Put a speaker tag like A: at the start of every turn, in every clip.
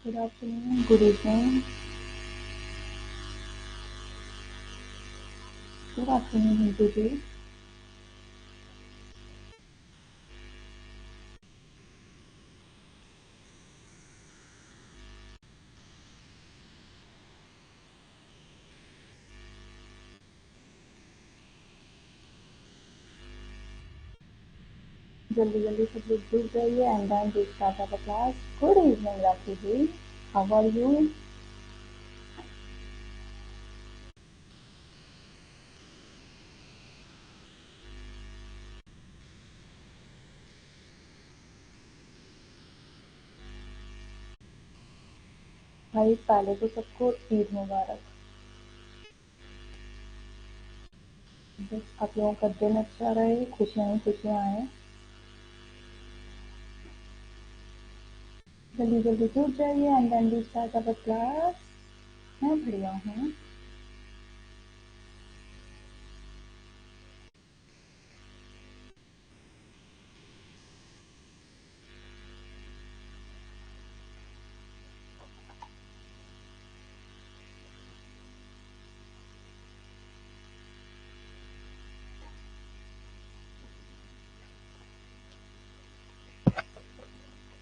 A: Good afternoon, good evening, good afternoon, Hindu ji. जल्दी जल्दी सब लोग जुड़ जाइए and then we start our class. Good evening, Rakhi ji. How are you? भाई पहले तो सबको ईद मुबारक। बस आप लोगों का दिन अच्छा रहे, खुशियाँ ही खुशियाँ आए। जल्दी जल्दी जुड़ जाइए and then we start our class. मैं बढ़िया हूँ।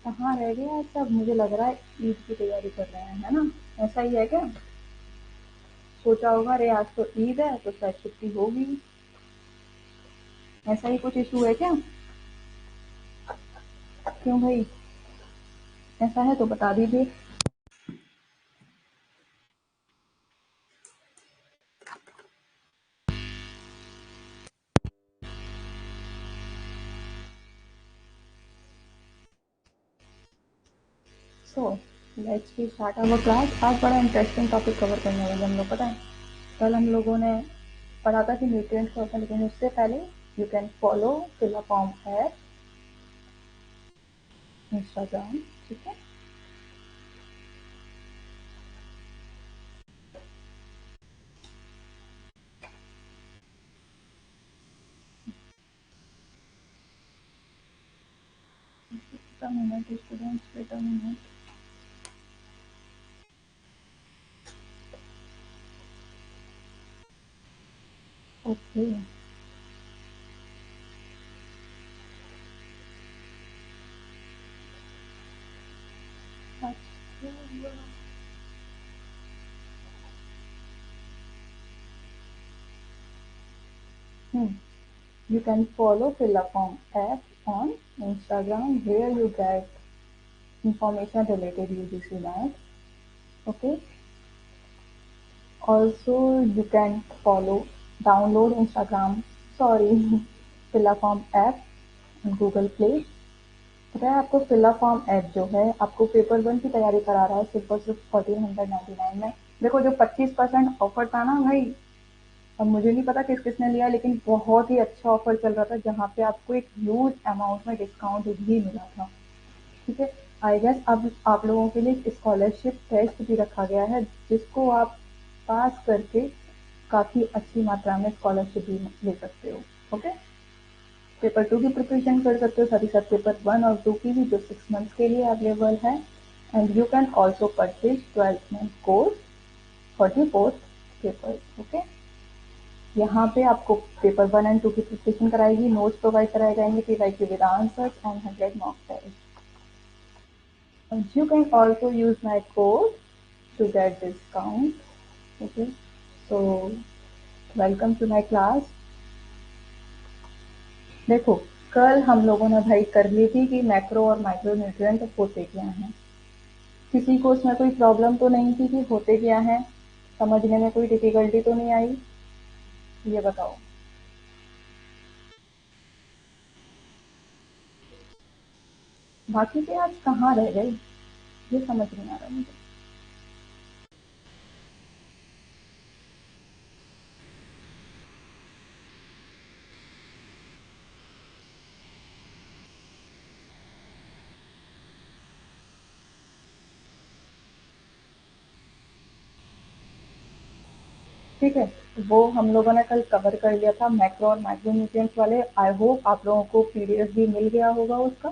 A: कहाँ रह गए आज सब? मुझे लग रहा है ईद की तैयारी कर रहे हैं, है ना? ऐसा ही है क्या? सोचा होगा अरे आज तो ईद है तो शायद छुट्टी होगी। ऐसा ही कुछ इशू है क्या? क्यों भाई? ऐसा है तो बता दीजिए। So let's we start our class. आज बड़ा इंटरेस्टिंग टॉपिक कवर करने वाले हम लोग, पता है? कल हम लोगों ने पढ़ा था कि न्यूट्रिएंट्स क्या होता है, लेकिन उससे पहले you can follow fill form app Instagram, ठीक है? Minute students, wait a minute. Okay, you can follow fill form app on Instagram where you get information related UGC net. Okay, also you can follow download Instagram, sorry, fill form app on Google Play। पता है आपको fill form app जो है आपको paper one की तैयारी करा रहा है सिर्फ और सिर्फ 1499 में। देखो जो 25% ऑफर था ना भाई, अब मुझे नहीं पता किस किसने लिया, लेकिन बहुत ही अच्छा ऑफर चल रहा था जहाँ पे आपको एक ह्यूज अमाउंट में डिस्काउंट भी मिला था। ठीक है, आई गेस अब आप लोगों के लिए स्कॉलरशिप टेस्ट भी रखा गया है जिसको आप पास करके काफ़ी अच्छी मात्रा में स्कॉलरशिप भी ले सकते हो। ओके, पेपर टू की प्रिपरेशन कर सकते हो, साथ ही साथ पेपर वन और टू की भी जो 6 मंथ्स के लिए अवेलेबल है। And you can also purchase 12 month course for the both paper. Okay, यहाँ पे आपको पेपर वन एंड टू की प्रिपरेशन कराएगी, नोट्स प्रोवाइड कराए जाएंगे PYQ with answers and 100 mock test. You can also use my code to get discount. Okay, so welcome to my class। देखो, कल हम लोगों ने भाई कर ली थी कि मैक्रो और माइक्रो न्यूट्रिएंट होते क्या हैं। किसी को उसमें कोई प्रॉब्लम तो नहीं थी कि होते क्या हैं, समझने में कोई डिफिकल्टी तो नहीं आई? ये बताओ। बाकी के आज कहाँ रह गए, ये समझ नहीं आ रहा मुझे। ठीक है, वो हम लोगों ने कल कवर कर लिया था मैक्रो और माइक्रो न्यूट्रिएंट्स वाले। आई होप आप लोगों को पीडीएफ भी मिल गया होगा उसका।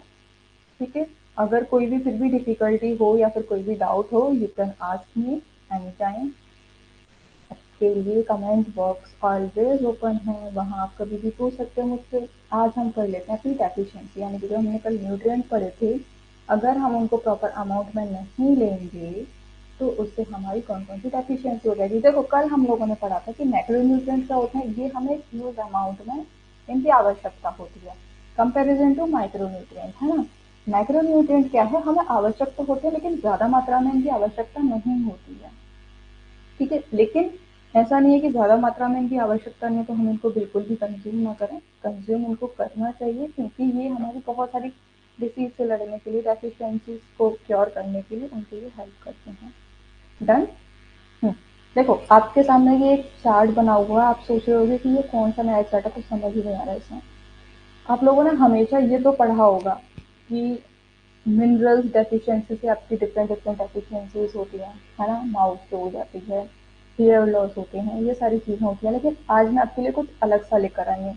A: ठीक है, अगर कोई भी फिर भी डिफिकल्टी हो या फिर कोई भी डाउट हो, you can ask me any time. के लिए कमेंट बॉक्स ऑलवेज ओपन है, वहाँ आप कभी भी पूछ सकते हो मुझसे। आज हम कर लेते हैं फीड एफिशिएंसी, यानी कि जो हमने कल न्यूट्रिएंट पढ़े थे, अगर हम उनको प्रॉपर अमाउंट में नहीं लेंगे तो उससे हमारी कौन कौन सी डेफिशिएंसी हो जाएगी। देखो कल हम लोगों ने पढ़ा था कि मैक्रोन्यूट्रिएंट क्या होते हैं, ये हमें ह्यूज अमाउंट में इनकी आवश्यकता होती है कंपेरिजन टू माइक्रोन्यूट्रिएंट, है ना। मैक्रोन्यूट्रिएंट क्या है, हमें आवश्यक तो होते हैं लेकिन ज्यादा मात्रा में इनकी आवश्यकता नहीं होती है, ठीक है। लेकिन ऐसा नहीं है कि ज़्यादा मात्रा में इनकी आवश्यकता नहीं है तो हम इनको बिल्कुल भी कंज्यूम ना करें। कंज्यूम इनको करना चाहिए क्योंकि ये हमारी बहुत सारी डिसीज से लड़ने के लिए, डेफिशिएंसीज को क्योर करने के लिए उनके लिए हेल्प करते हैं। डन। देखो आपके सामने ये एक चार्ट बना हुआ है, आप सोच रहे होगे कि ये कौन सा नया चार्ट है, कुछ समझ ही नहीं आ रहा है इसमें। आप लोगों ने हमेशा ये तो पढ़ा होगा कि मिनरल्स डेफिशिएंसी से आपकी डिफरेंट डिफरेंट डेफिशिएंसीज होती हैं, है ना। माउथ पे हो जाती है, हेयर लॉस होते हैं, ये सारी चीज़ें होती हैं। लेकिन आज मैं आपके लिए कुछ अलग सा लेकर आई हूँ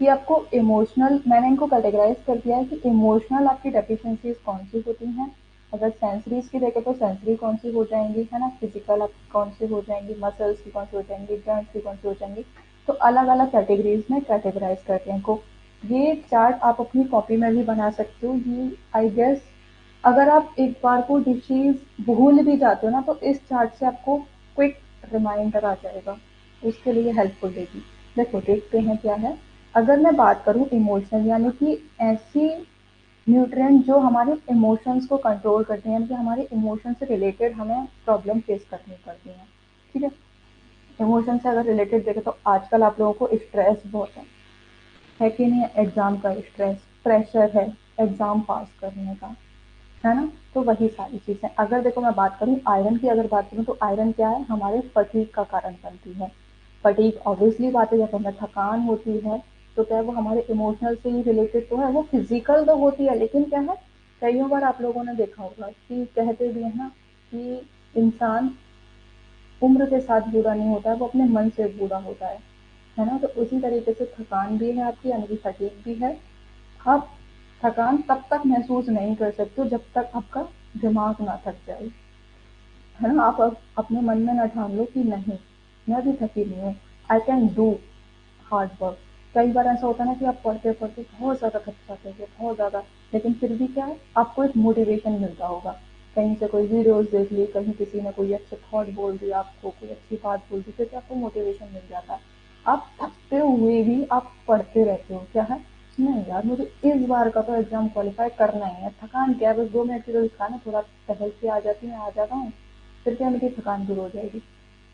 A: कि आपको इमोशनल, मैंने इनको कैटेगराइज कर दिया है कि इमोशनल आपकी डेफिशिएंसीज कौन सी होती हैं। अगर सेंसरीज की देखें तो सेंसरी कौन सी हो जाएंगी, है ना। फिजिकल आपकी कौन सी हो जाएंगी, मसल्स की कौन सी हो जाएंगी, जॉइंट्स की कौन सी हो जाएंगी। तो अलग अलग कैटेगरीज में कैटेगराइज करते हैं इनको। ये चार्ट आप अपनी कॉपी में भी बना सकते हो। ये आई गेस अगर आप एक बार को डिसीज भूल भी जाते हो ना तो इस चार्ट से आपको क्विक रिमाइंडर आ जाएगा, उसके लिए हेल्पफुल देगी। देखो देखते हैं क्या है। अगर मैं बात करूं इमोशन, यानी कि ऐसी न्यूट्रिएंट जो हमारे इमोशंस को कंट्रोल करते हैं, यानी कि हमारे इमोशन से रिलेटेड हमें प्रॉब्लम फेस करनी पड़ती है, ठीक है। इमोशन से अगर रिलेटेड देखें तो आजकल आप लोगों को स्ट्रेस बहुत है कि नहीं। एग्जाम का स्ट्रेस, प्रेशर है एग्जाम पास करने का, है ना। तो वही सारी चीजें, अगर देखो मैं बात करूँ आयरन की, अगर बात करूँ तो आयरन क्या है, हमारे फटीग का कारण बनती है। फटीग ऑब्वियसली बात है, जब हमें थकान होती है तो क्या है, वो हमारे इमोशनल से ही रिलेटेड तो है, वो फिजिकल तो होती है लेकिन क्या है, कई बार आप लोगों ने देखा होगा कि कहते भी है ना कि इंसान उम्र के साथ बूढ़ा नहीं होता है, वो अपने मन से बूढ़ा होता है ना। तो उसी तरीके से थकान भी है आपकी, यानी कि फटीग भी है। आप थकान तब तक महसूस नहीं कर सकते हो जब तक आपका दिमाग ना थक जाए, है ना। आप अपने मन में ना ठान लो कि नहीं मैं भी थकी नहीं हूँ, I can do hard work. कई बार ऐसा होता है ना कि आप पढ़ते पढ़ते बहुत ज़्यादा थक जाते हो, बहुत ज़्यादा, लेकिन फिर भी क्या है, आपको एक मोटिवेशन मिलता होगा, कहीं से कोई वीडियोस देख ली, कहीं किसी ने कोई अच्छे थॉट बोल दिया आपको, कोई अच्छी बात बोल दी, फिर आपको मोटिवेशन मिल जाता है। आप थकते हुए भी आप पढ़ते रहते हो, क्या है, नहीं यार मुझे इस बार का तो एग्जाम क्वालिफाई करना ही है। थकान क्या है, बस 2 मिनट की तो थकान है, थोड़ा टहल के आ जाती है, आ जाता हूँ, फिर क्या मेरी थकान दूर हो जाएगी।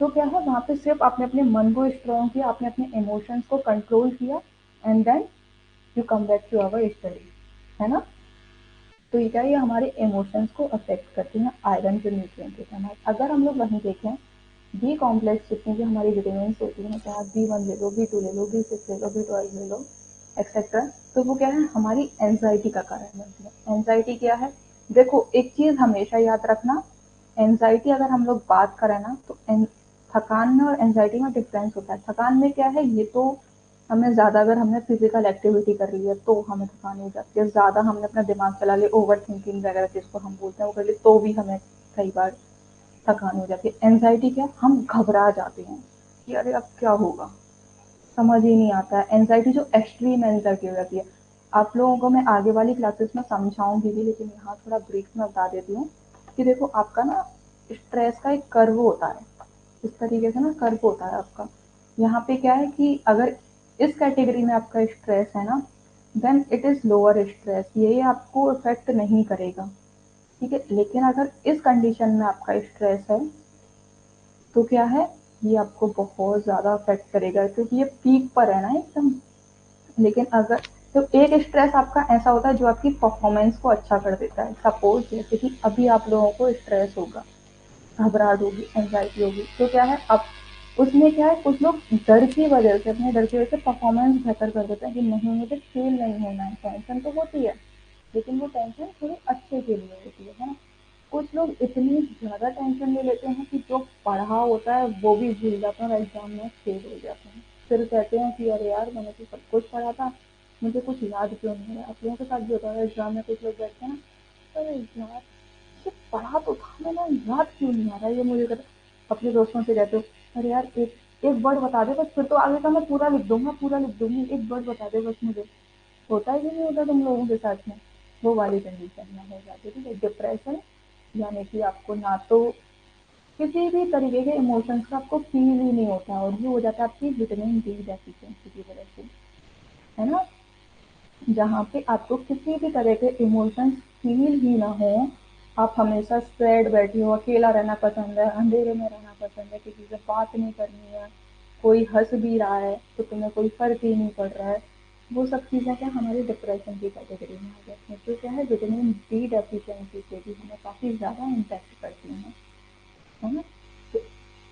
A: तो क्या है, वहाँ पे सिर्फ आपने अपने मन को स्ट्रॉन्ग किया, आपने अपने इमोशंस को कंट्रोल किया, and then you come back to our study, है ना। तो ये क्या, ये हमारे इमोशंस को अफेक्ट करती हैं, आयरन जो न्यूट्रिएंट होता है हमारे। अगर हम लोग वहीं देखें, बी कॉम्प्लेक्स जितनी भी हमारी विटामिन होती हैं, चाहे आप B1 ले लो, B2 ले लो, B6 ले लो, B12 ले लो, एक्सेट्रा, तो वो क्या है, हमारी एंजाइटी का कारण बनती है। एंजाइटी क्या है, देखो एक चीज हमेशा याद रखना, एंजाइटी अगर हम लोग बात करें ना तो थकान में और एंजाइटी में डिफरेंस होता है। थकान में क्या है, ये तो हमें ज़्यादा, अगर हमने फिजिकल एक्टिविटी कर ली है तो हमें थकान हो जाती है, ज़्यादा हमने अपना दिमाग चला लिया, ओवर थिंकिंग वगैरह जिसको हम बोलते हैं वो कर ली, तो भी हमें कई बार थकान हो जाती है। एंजाइटी क्या, हम घबरा जाते हैं कि अरे अब क्या होगा, समझ ही नहीं आता है। एंजाइटी जो एक्सट्रीम एंजाइटी हो जाती है, आप लोगों को मैं आगे वाली क्लासेस में समझाऊंगी भी, लेकिन यहाँ थोड़ा ब्रीफ में बता देती हूँ कि देखो आपका ना स्ट्रेस का एक कर्व होता है, इस तरीके से ना कर्व होता है आपका। यहाँ पे क्या है कि अगर इस कैटेगरी में आपका स्ट्रेस है ना, then it is lower stress, ये आपको इफेक्ट नहीं करेगा, ठीक है। लेकिन अगर इस कंडीशन में आपका स्ट्रेस है तो क्या है, ये आपको बहुत ज़्यादा अफेक्ट करेगा क्योंकि ये पीक पर है ना एकदम। लेकिन अगर, तो एक स्ट्रेस आपका ऐसा होता है जो आपकी परफॉर्मेंस को अच्छा कर देता है। सपोज जैसे कि अभी आप लोगों को स्ट्रेस होगा, घबराहट होगी, एंजाइटी होगी, तो क्या है, अब उसमें क्या है, कुछ लोग डर की वजह से, अपने डर की वजह से परफॉर्मेंस बेहतर कर देते हैं कि नहीं मुझे फेल नहीं होना है। टेंशन तो होती है लेकिन वो टेंशन थोड़ी अच्छे के लिए होती है ना। कुछ लोग इतनी ज़्यादा टेंशन ले लेते हैं कि जो पढ़ा होता है वो भी भूल जाते हैं और एग्जाम में फेल हो जाते हैं। फिर कहते हैं कि अरे यार मैंने तो सब कुछ पढ़ा था, मुझे कुछ याद क्यों नहीं है। आप लोगों के साथ भी होता है, एग्जाम में कुछ लोग बैठते हैं ना, अरे यार, ये पढ़ा तो था मैंने, याद क्यों नहीं आ रहा ये मुझे अपने दोस्तों से कहते हो, अरे यार एक एक वर्ड बता दे बस, फिर तो आगे का मैं पूरा लिख दूंगा, पूरा लिख दूंगी, एक वर्ड बता दे बस मुझे। होता है कि नहीं होता तुम लोगों के साथ में? वो वाली कंडीशन में हो जाती है। ठीक है, डिप्रेशन यानी कि आपको ना तो किसी भी तरीके के इमोशंस का आपको फील ही नहीं होता, और ये हो जाता है आपकी विटामिन डी डेफिशिएंसी की वजह से, है ना? जहाँ पे आपको किसी भी तरह के इमोशंस फील ही ना हो, आप हमेशा सैड बैठी हो, अकेला रहना पसंद है, अंधेरे में रहना पसंद है, किसी से बात नहीं करनी है, कोई हंस भी रहा है तो तुम्हें कोई फर्क ही नहीं पड़ रहा है, वो सब चीज़ें क्या हमारी डिप्रेशन की कैटेगरी में आ जाती हैं। तो क्या है, विटामिन डी डेफिशिएंसी से भी हमें काफ़ी ज़्यादा इम्पैक्ट करती हैं, है ना? तो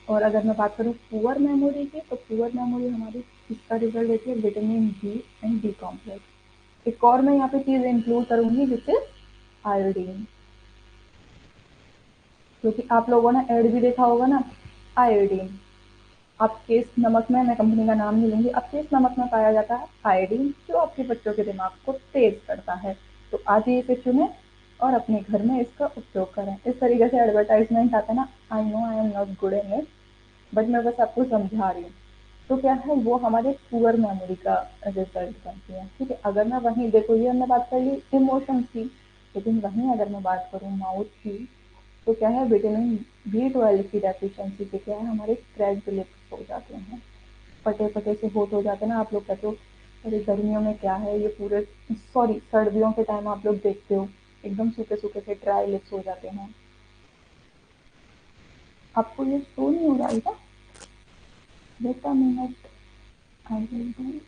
A: और अगर मैं बात करूँ पुअर मेमोरी की, तो पुअर मेमोरी हमारी इसका रिजल्ट देती है vitamin D and D complex. एक और मैं यहाँ पे चीज़ इंक्लूड करूंगी विच इज आयोडीन, क्योंकि आप लोगों ने ऐड भी देखा होगा ना, आयोडीन। आपके इस नमक में, मैं कंपनी का नाम नहीं लूंगी, आपके इस नमक में पाया जाता है आयोडीन, जो आपके बच्चों के दिमाग को तेज करता है। तो आज ही इसे चुनें और अपने घर में इसका उपयोग करें। इस तरीके से एडवर्टाइजमेंट आता है ना, I know I am not good in it, but मैं बस आपको समझा रही हूँ। तो क्या है, वो हमारे पुअर मेमोरी का रिजल्ट बनती है। ठीक है, अगर मैं वहीं देखो, ये हमने बात कर ली इमोशंस की, लेकिन वहीं अगर मैं बात करूँ माउथ की, तो क्या है, विटामिन बी 12 की डेफिशिएंसी से क्या है, हमारे क्रैक्ड लिप्स हो जाते हैं, फटे फटे से होठ हो जाते हैं ना। आप लोग कहते हो अरे गर्मियों में क्या है ये पूरे, सॉरी सर्दियों के टाइम आप लोग देखते हो एकदम सूखे सूखे से ड्राई लिप्स हो जाते हैं। आपको ये शो नहीं हो रहा है क्या? Wait a minute, I will do.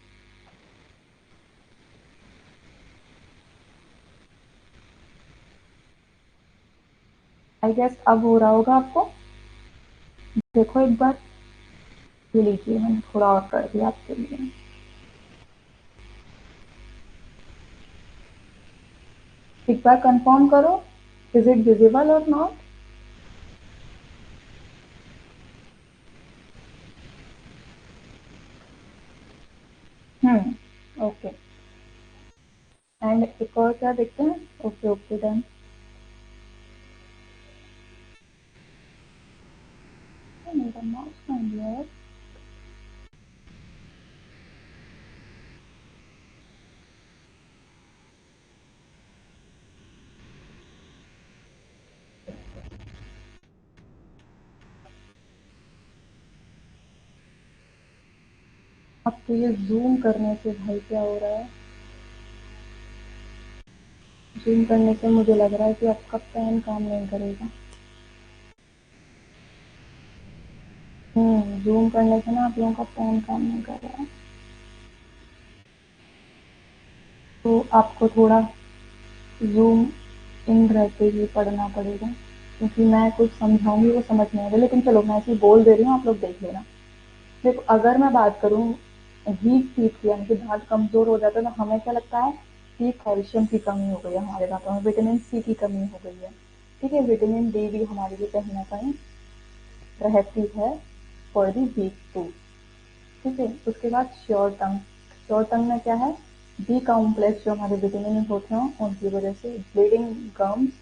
A: I guess अब हो रहा होगा आपको। देखो एक बार, ये लीजिए मैंने थोड़ा और कर दिया आपके लिए। एक बार कंफर्म करो, इज इट विजिबल और नॉट? ओके। एंड एक और क्या देखते हैं? Okay okay done. मेरा माउस कहाँ गया है? अब तो ये जूम करने से भाई क्या हो रहा है, जूम करने से मुझे लग रहा है कि आपका पेन काम नहीं करेगा। जूम करने से ना आप लोगों का पेन काम नहीं कर रहा है, तो आपको थोड़ा जूम इन रहते ही पढ़ना पड़ेगा, क्योंकि मैं कुछ समझाऊंगी वो समझ नहीं आएगा। लेकिन चलो मैं ऐसे बोल दे रही हूँ, आप लोग देख लेना। देखो अगर मैं बात करूँ वीक टीथ की, यानी कि दांत कमजोर हो जाते हैं, तो हमें क्या लगता है कि कैल्शियम की कमी हो गई है हमारे दांतों में, विटामिन सी की कमी हो गई है। ठीक है, विटामिन डी भी हमारे लिए कहीं ना कहीं रहती है फॉर दी वीक टूथ। ठीक है, उसके बाद श्योर टंग। श्योर टंग में क्या है, बी कॉम्प्लेक्स जो हमारे विटामिन होते हैं उनकी वजह से bleeding gums,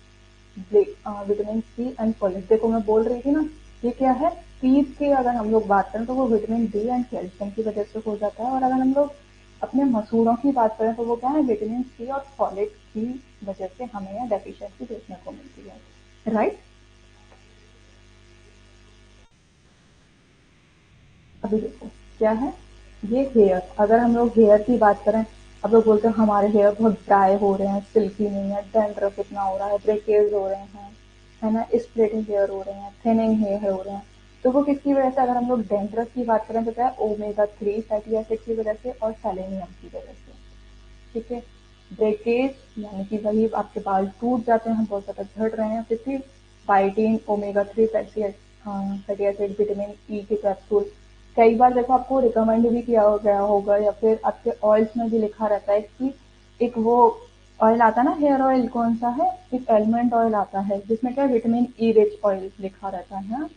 A: vitamin C and folate. देखो मैं बोल रही थी ना, ये क्या है, टीथ की अगर हम लोग बात करें तो वो विटामिन डी एंड कैल्शियम की वजह से हो जाता है, और अगर हम लोग अपने मसूड़ों की बात करें तो वो क्या है, विटामिन सी और फॉलेट की वजह से हमें यह डेफिशिएंसी देखने को मिलती है, राइट? अभी देखो क्या है, ये हेयर, अगर हम लोग हेयर की बात करें, अब लोग बोलते हैं हमारे हेयर बहुत ड्राई हो रहे हैं, सिल्की नहीं है, डैंड्रफ इतना हो रहा है, ब्रेकेज हो रहे हैं, है ना, स्प्लिटिंग हेयर हो रहे हैं, थिनिंग हेयर हो रहे हैं। तो वो किसकी वजह से, अगर हम लोग डैंड्रफ की बात करें तो क्या है, ओमेगा 3 फैटी एसिड की वजह से और सेलेनियम की वजह से। ठीक है, ब्रेकेज यानी कि वही आपके बाल टूट जाते हैं, बहुत ज़्यादा झड़ रहे हैं, फिर biotin, omega 3 fatty acid, vitamin E के कैप्सूल। कई बार देखो आपको रिकमेंड भी किया गया होगा, या फिर आपके ऑयल्स में भी लिखा रहता है कि एक वो ऑयल आता है ना, हेयर ऑयल कौन सा है, एक एलमंड ऑयल आता है जिसमें क्या विटामिन ई रिच ऑयल लिखा रहता है ना।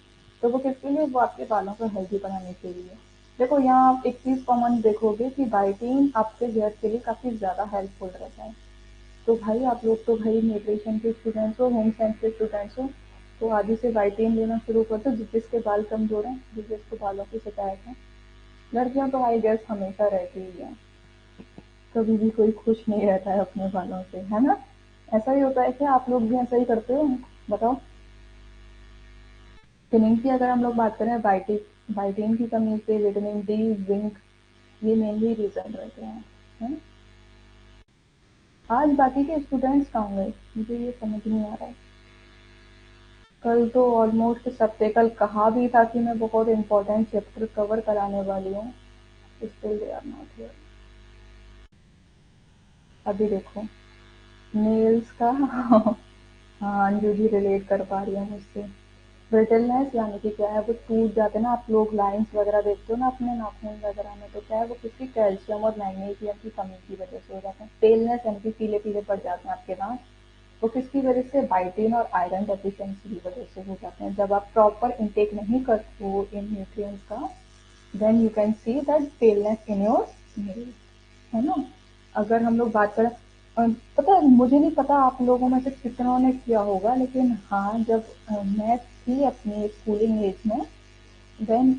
A: तो वो किसके लिए, वो आपके बालों को हेल्दी बनाने के लिए। देखो यहाँ आप एक चीज कॉमन देखोगे कि बायोटीन आपके हेयर के लिए काफी ज्यादा हेल्पफुल रहता है। तो भाई आप लोग तो भाई न्यूट्रिशन के स्टूडेंट्स हो, होम साइंस के स्टूडेंट्स हो, तो आज ही से बाइटीन लेना शुरू कर दो। जिसके बाल कमजोर हैं, जिसको बालों की शिकायत है। लड़कियां तो आई गेस हमेशा रहती ही है, कभी भी कोई खुश नहीं रहता है अपने बालों से, है ना? ऐसा ही होता है क्या? आप लोग भी ऐसा ही करते हो? बताओ। थिनिंग की अगर हम लोग बात करें, बाइटिन बाइटीन की कमी से विटामिन डी, जिंक, ये मेनली रीजन रहते हैं, है? आज बाकी के स्टूडेंट्स कहाँ गए, मुझे ये समझ नहीं आ रहा है। कल तो ऑलमोस्ट सबसे, कल कहा भी था कि मैं बहुत इंपॉर्टेंट चैप्टर कवर कराने वाली हूँ, still they are not here. अभी देखो, नेल्स का हाँ, अंजू भी रिलेट कर पा रही है मुझसे। ब्रिटलनेस यानी कि क्या है, वो टूट जाते हैं ना, आप लोग लाइंस वगैरह देखते हो ना अपने नाखून वगैरह में, तो क्या है, वो किसी कैल्शियम और मैग्नीशियम की कमी की वजह से हो जाते हैं। पेलनेस यानी कि पीले पीले पड़ जाते हैं आपके दांत, वो किसकी वजह से? बाइटीन और आयरन डेफिशिएंसी की वजह से हो जाते हैं। जब आप प्रॉपर इनटेक नहीं करते हो इन न्यूट्रिएंट्स का, then you can see that paleness in your nail, है ना? अगर हम लोग बात करें, पता है, मुझे नहीं पता आप लोगों में से कितनों ने किया होगा, लेकिन हाँ, जब मैं थी अपनी स्कूलिंग एज में, then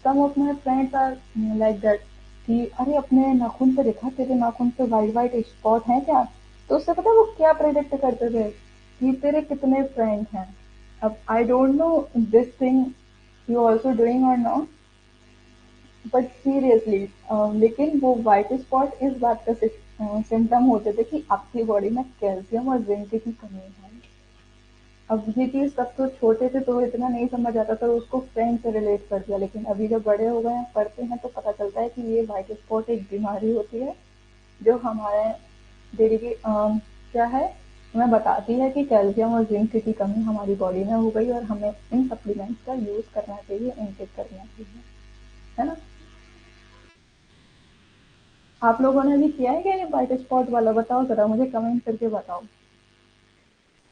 A: some of my friends are like that कि अरे अपने नाखून पे देखा, तेरे नाखून पे वाइट वाइट स्पॉट हैं क्या? तो उससे पता है वो क्या प्रेडिक्ट करते थे कि तेरे कितने फ्रेंड हैं। अब I don't know this thing you also doing और नॉट, बट सीरियसली, लेकिन वो व्हाइट स्पॉट इस बात का सिम्टम होते थे कि आपकी बॉडी में कैल्शियम और जिंक की कमी है। अब ये चीज तब तो छोटे थे तो इतना नहीं समझ आता था, उसको फ्रेंड से रिलेट कर दिया, लेकिन अभी जब बड़े हो गए हैं, पढ़ते हैं, तो पता चलता है कि ये व्हाइट स्पॉट एक बीमारी होती है जो हमारे डेली की क्या है, हमें बताती है कि कैल्शियम और जिंक की कमी हमारी बॉडी में हो गई और हमें इन सप्लीमेंट्स का यूज करना चाहिए, इनटेक करना चाहिए, है ना? आप लोगों ने भी किया है क्या ये व्हाइट स्पॉट वाला? बताओ जरा, मुझे कमेंट करके बताओ।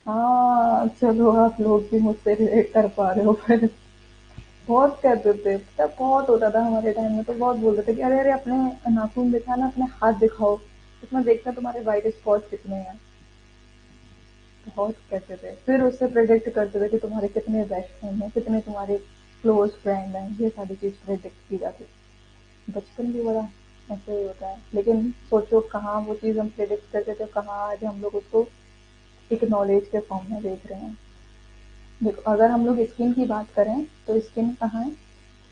A: हाँ, चलो आप लोग भी मुझसे रिलेट कर पा रहे हो फिर। बहुत कहते थे, पता है, बहुत होता था हमारे टाइम में, तो बहुत बोलते थे कि अरे अरे अपने नाखून दिखा ना, अपने हाथ दिखाओ, इसमें देखते हैं तुम्हारे व्हाइट स्पॉट कितने हैं। बहुत कहते थे, फिर उससे प्रेडिक्ट करते थे कि तुम्हारे कितने बेस्ट फ्रेंड हैं, कितने तुम्हारे क्लोज फ्रेंड हैं, ये सारी चीज प्रेडिक्ट की जाती थी। बचपन भी बड़ा ऐसे ही होता है, लेकिन सोचो कहाँ वो चीज़ हम प्रेडिक्ट करते थे, कहाँ आज हम लोग उसको एक नॉलेज के फॉर्म में देख रहे हैं। देखो, अगर हम लोग स्किन की बात करें तो स्किन कहाँ है,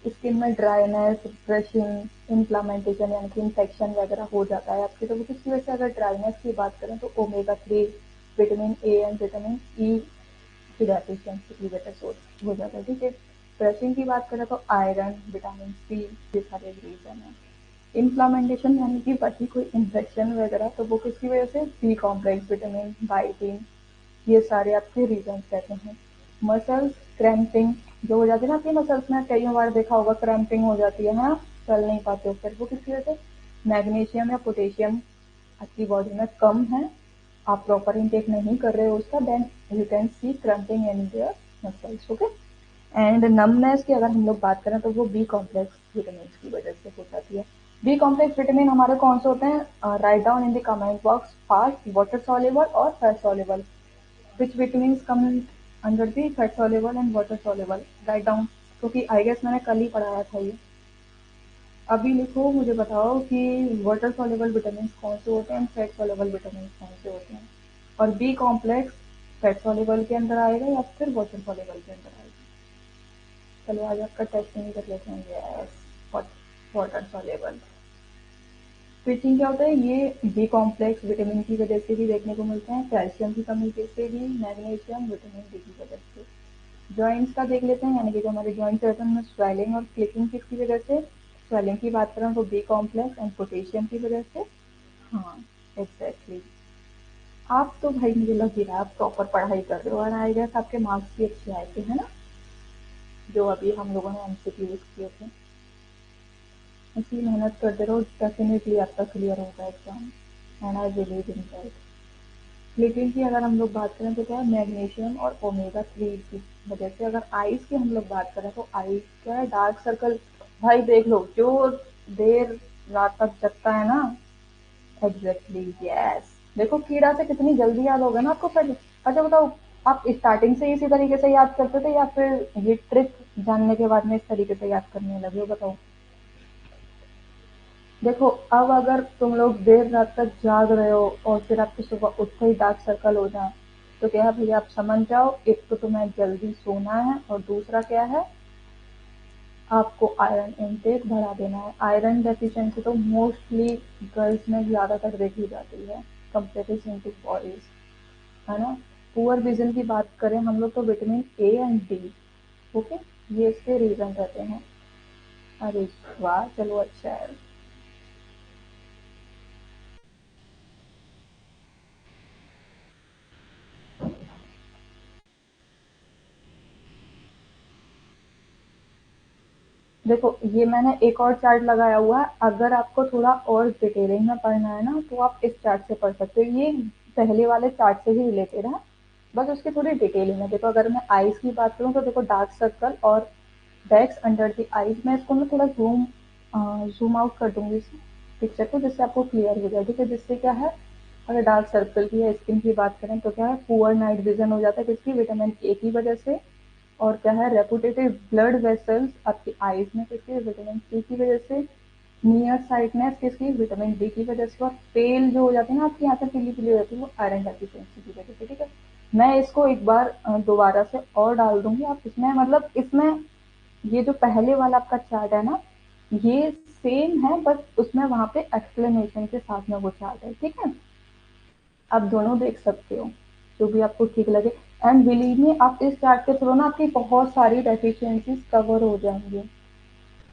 A: स्किन में ड्राइनेस, ब्रशिंग, इन्फ्लामेंटेशन यानी कि इन्फेक्शन वगैरह हो जाता है आपकी, तो किसकी वजह से? अगर ड्राइनेस की बात करें तो omega 3, vitamin A and vitamin E की डेफिशिएंसी की वजह से हो जाता है, ठीक है? ब्रशिंग की बात करें तो आयरन, विटामिन सी, ये सारे रीजन है। इन्फ्लामेंटेशन यानी कि बाकी कोई इन्फेक्शन वगैरह, तो वो किसकी वजह से? बी कॉम्प्लेक्स, विटामिन, बाइटिन, ये सारे आपके रीजन रहते हैं। मसल्स क्रैम्पिंग जो हो जाती है ना आपकी मसल्स में, कई बार देखा होगा क्रैम्पिंग हो जाती है, हाँ, चल नहीं पाते हो, फिर वो किसकी वजह से? मैग्नीशियम या पोटेशियम आपकी बॉडी में कम है, आप प्रॉपर इनटेक नहीं कर रहे हो उसका, then you can see cramping in their muscles, okay? And numbness की अगर हम लोग बात करें तो वो बी कॉम्प्लेक्स विटामिन की वजह से हो जाती है। बी कॉम्प्लेक्स विटामिन हमारे कौन से होते हैं? Write down in the comment box fast, water soluble और fat soluble. Which vitamin come under the fat soluble and water soluble? Write down, क्योंकि आई गेस मैंने कल ही पढ़ाया था ये। अभी लिखो, मुझे बताओ कि वाटर सॉल्युबल विटामिन कौन से होते हैं, फैट सॉल्युबल विटामिन कौन से होते हैं? और बी कॉम्प्लेक्स फैट सॉल्युबल के अंदर आएगा या फिर वाटर सॉल्युबल के अंदर आएगा? चलो आज आपका टेस्ट नहीं कर लेते हैं। Yes, water soluble. स्विचिंग क्या होता है? ये बी कॉम्प्लेक्स विटामिन की वजह से भी देखने को मिलते हैं, कैल्शियम की कमी से भी, मैग्नीशियम, विटामिन डी की वजह से। जॉइंट्स का देख लेते हैं, यानी कि जो हमारे जॉइंट्स रहते हैं उनमें स्वेलिंग और क्लिकिंग किसकी वजह से? स्वेलिंग की बात करें तो बी कॉम्प्लेक्स एंड पोटेशियम की वजह से। हाँ, एग्जैक्टली। आप तो भाई मुझे लग ही रहा है आप प्रॉपर पढ़ाई कर रहे हो, और आई गेस आपके मार्क्स भी अच्छे आए थे, है ना? जो अभी हम लोगों ने एमसीक्यूज किए थे। इतनी मेहनत करते रहो, डेफिनेटली आपका क्लियर होगा exam, and I believe in that. लेकिन की अगर हम लोग बात करें तो क्या है, मैग्नीशियम और ओमेगा 3 की वजह से, अगर आईज की हम लोग बात करें तो आईज क्या है, डार्क सर्कल। भाई देख लो, जो देर रात तक जगता है ना, एग्जैक्टली, यस, देखो कीड़ा से कितनी जल्दी याद होगा ना आपको पहले। अच्छा बताओ, आप स्टार्टिंग से इसी तरीके से याद करते थे या फिर ये ट्रिक जानने के बाद में इस तरीके से याद करने लगे हो, बताओ। देखो, अब अगर तुम लोग देर रात तक जाग रहे हो और फिर आपको सुबह उठते ही डार्क सर्कल हो जाए, तो क्या है भैया, आप समझ जाओ, एक तो तुम्हें जल्दी सोना है और दूसरा क्या है, आपको आयरन इनटेक बढ़ा देना है। आयरन डेफिशिएंसी तो मोस्टली गर्ल्स में ज़्यादातर देखी जाती है कंपेरिजन टू बॉयज, है ना। पुअर विजन की बात करें हम लोग तो vitamin A and D, okay, ये इसके रीजन रहते हैं। अरे वाह, चलो अच्छा है। देखो, ये मैंने एक और चार्ट लगाया हुआ है, अगर आपको थोड़ा और डिटेलिंग में पढ़ना है ना तो आप इस चार्ट से पढ़ सकते हो। ये पहले वाले चार्ट से ही रिलेटेड है, बस उसकी थोड़ी डिटेलिंग है। देखो, अगर मैं आईज की बात करूँ तो देखो, डार्क सर्कल और बैग्स अंडर द आईज, मैं इसको ना थोड़ा ज़ूम आउट कर दूँगी इस पिक्चर को, जिससे आपको क्लियर हो जाए, ठीक है। जिससे क्या है, अगर डार्क सर्कल की या स्किन की बात करें तो क्या है, पुअर नाइट विज़न हो जाता है, किसकी, विटामिन ए की वजह से। और क्या है, रेपुटेटिव ब्लड वेसल्स आपकी आईज में, किसकी, विटामिन सी की वजह से। नियर साइटनेस किसकी, विटामिन डी की वजह से। और पेल जो हो जाती है ना आपकी आंखें पीली पीली हो जाती है, वो आयरन डेफिशिएंसी की वजह से, ठीक है। मैं इसको एक बार दोबारा से और डाल दूंगी, आप इसमें मतलब इसमें ये जो पहले वाला आपका चार्ट है ना, ये सेम है, बस उसमें वहां पे एक्सप्लेनेशन के साथ में वो चार्ट है, ठीक है। आप दोनों देख सकते हो, जो भी आपको ठीक लगे। एंड बिलीव मी, आप इस चार्ट के थ्रू ना आपकी बहुत सारी डेफिशिएंसीज कवर हो जाएंगी।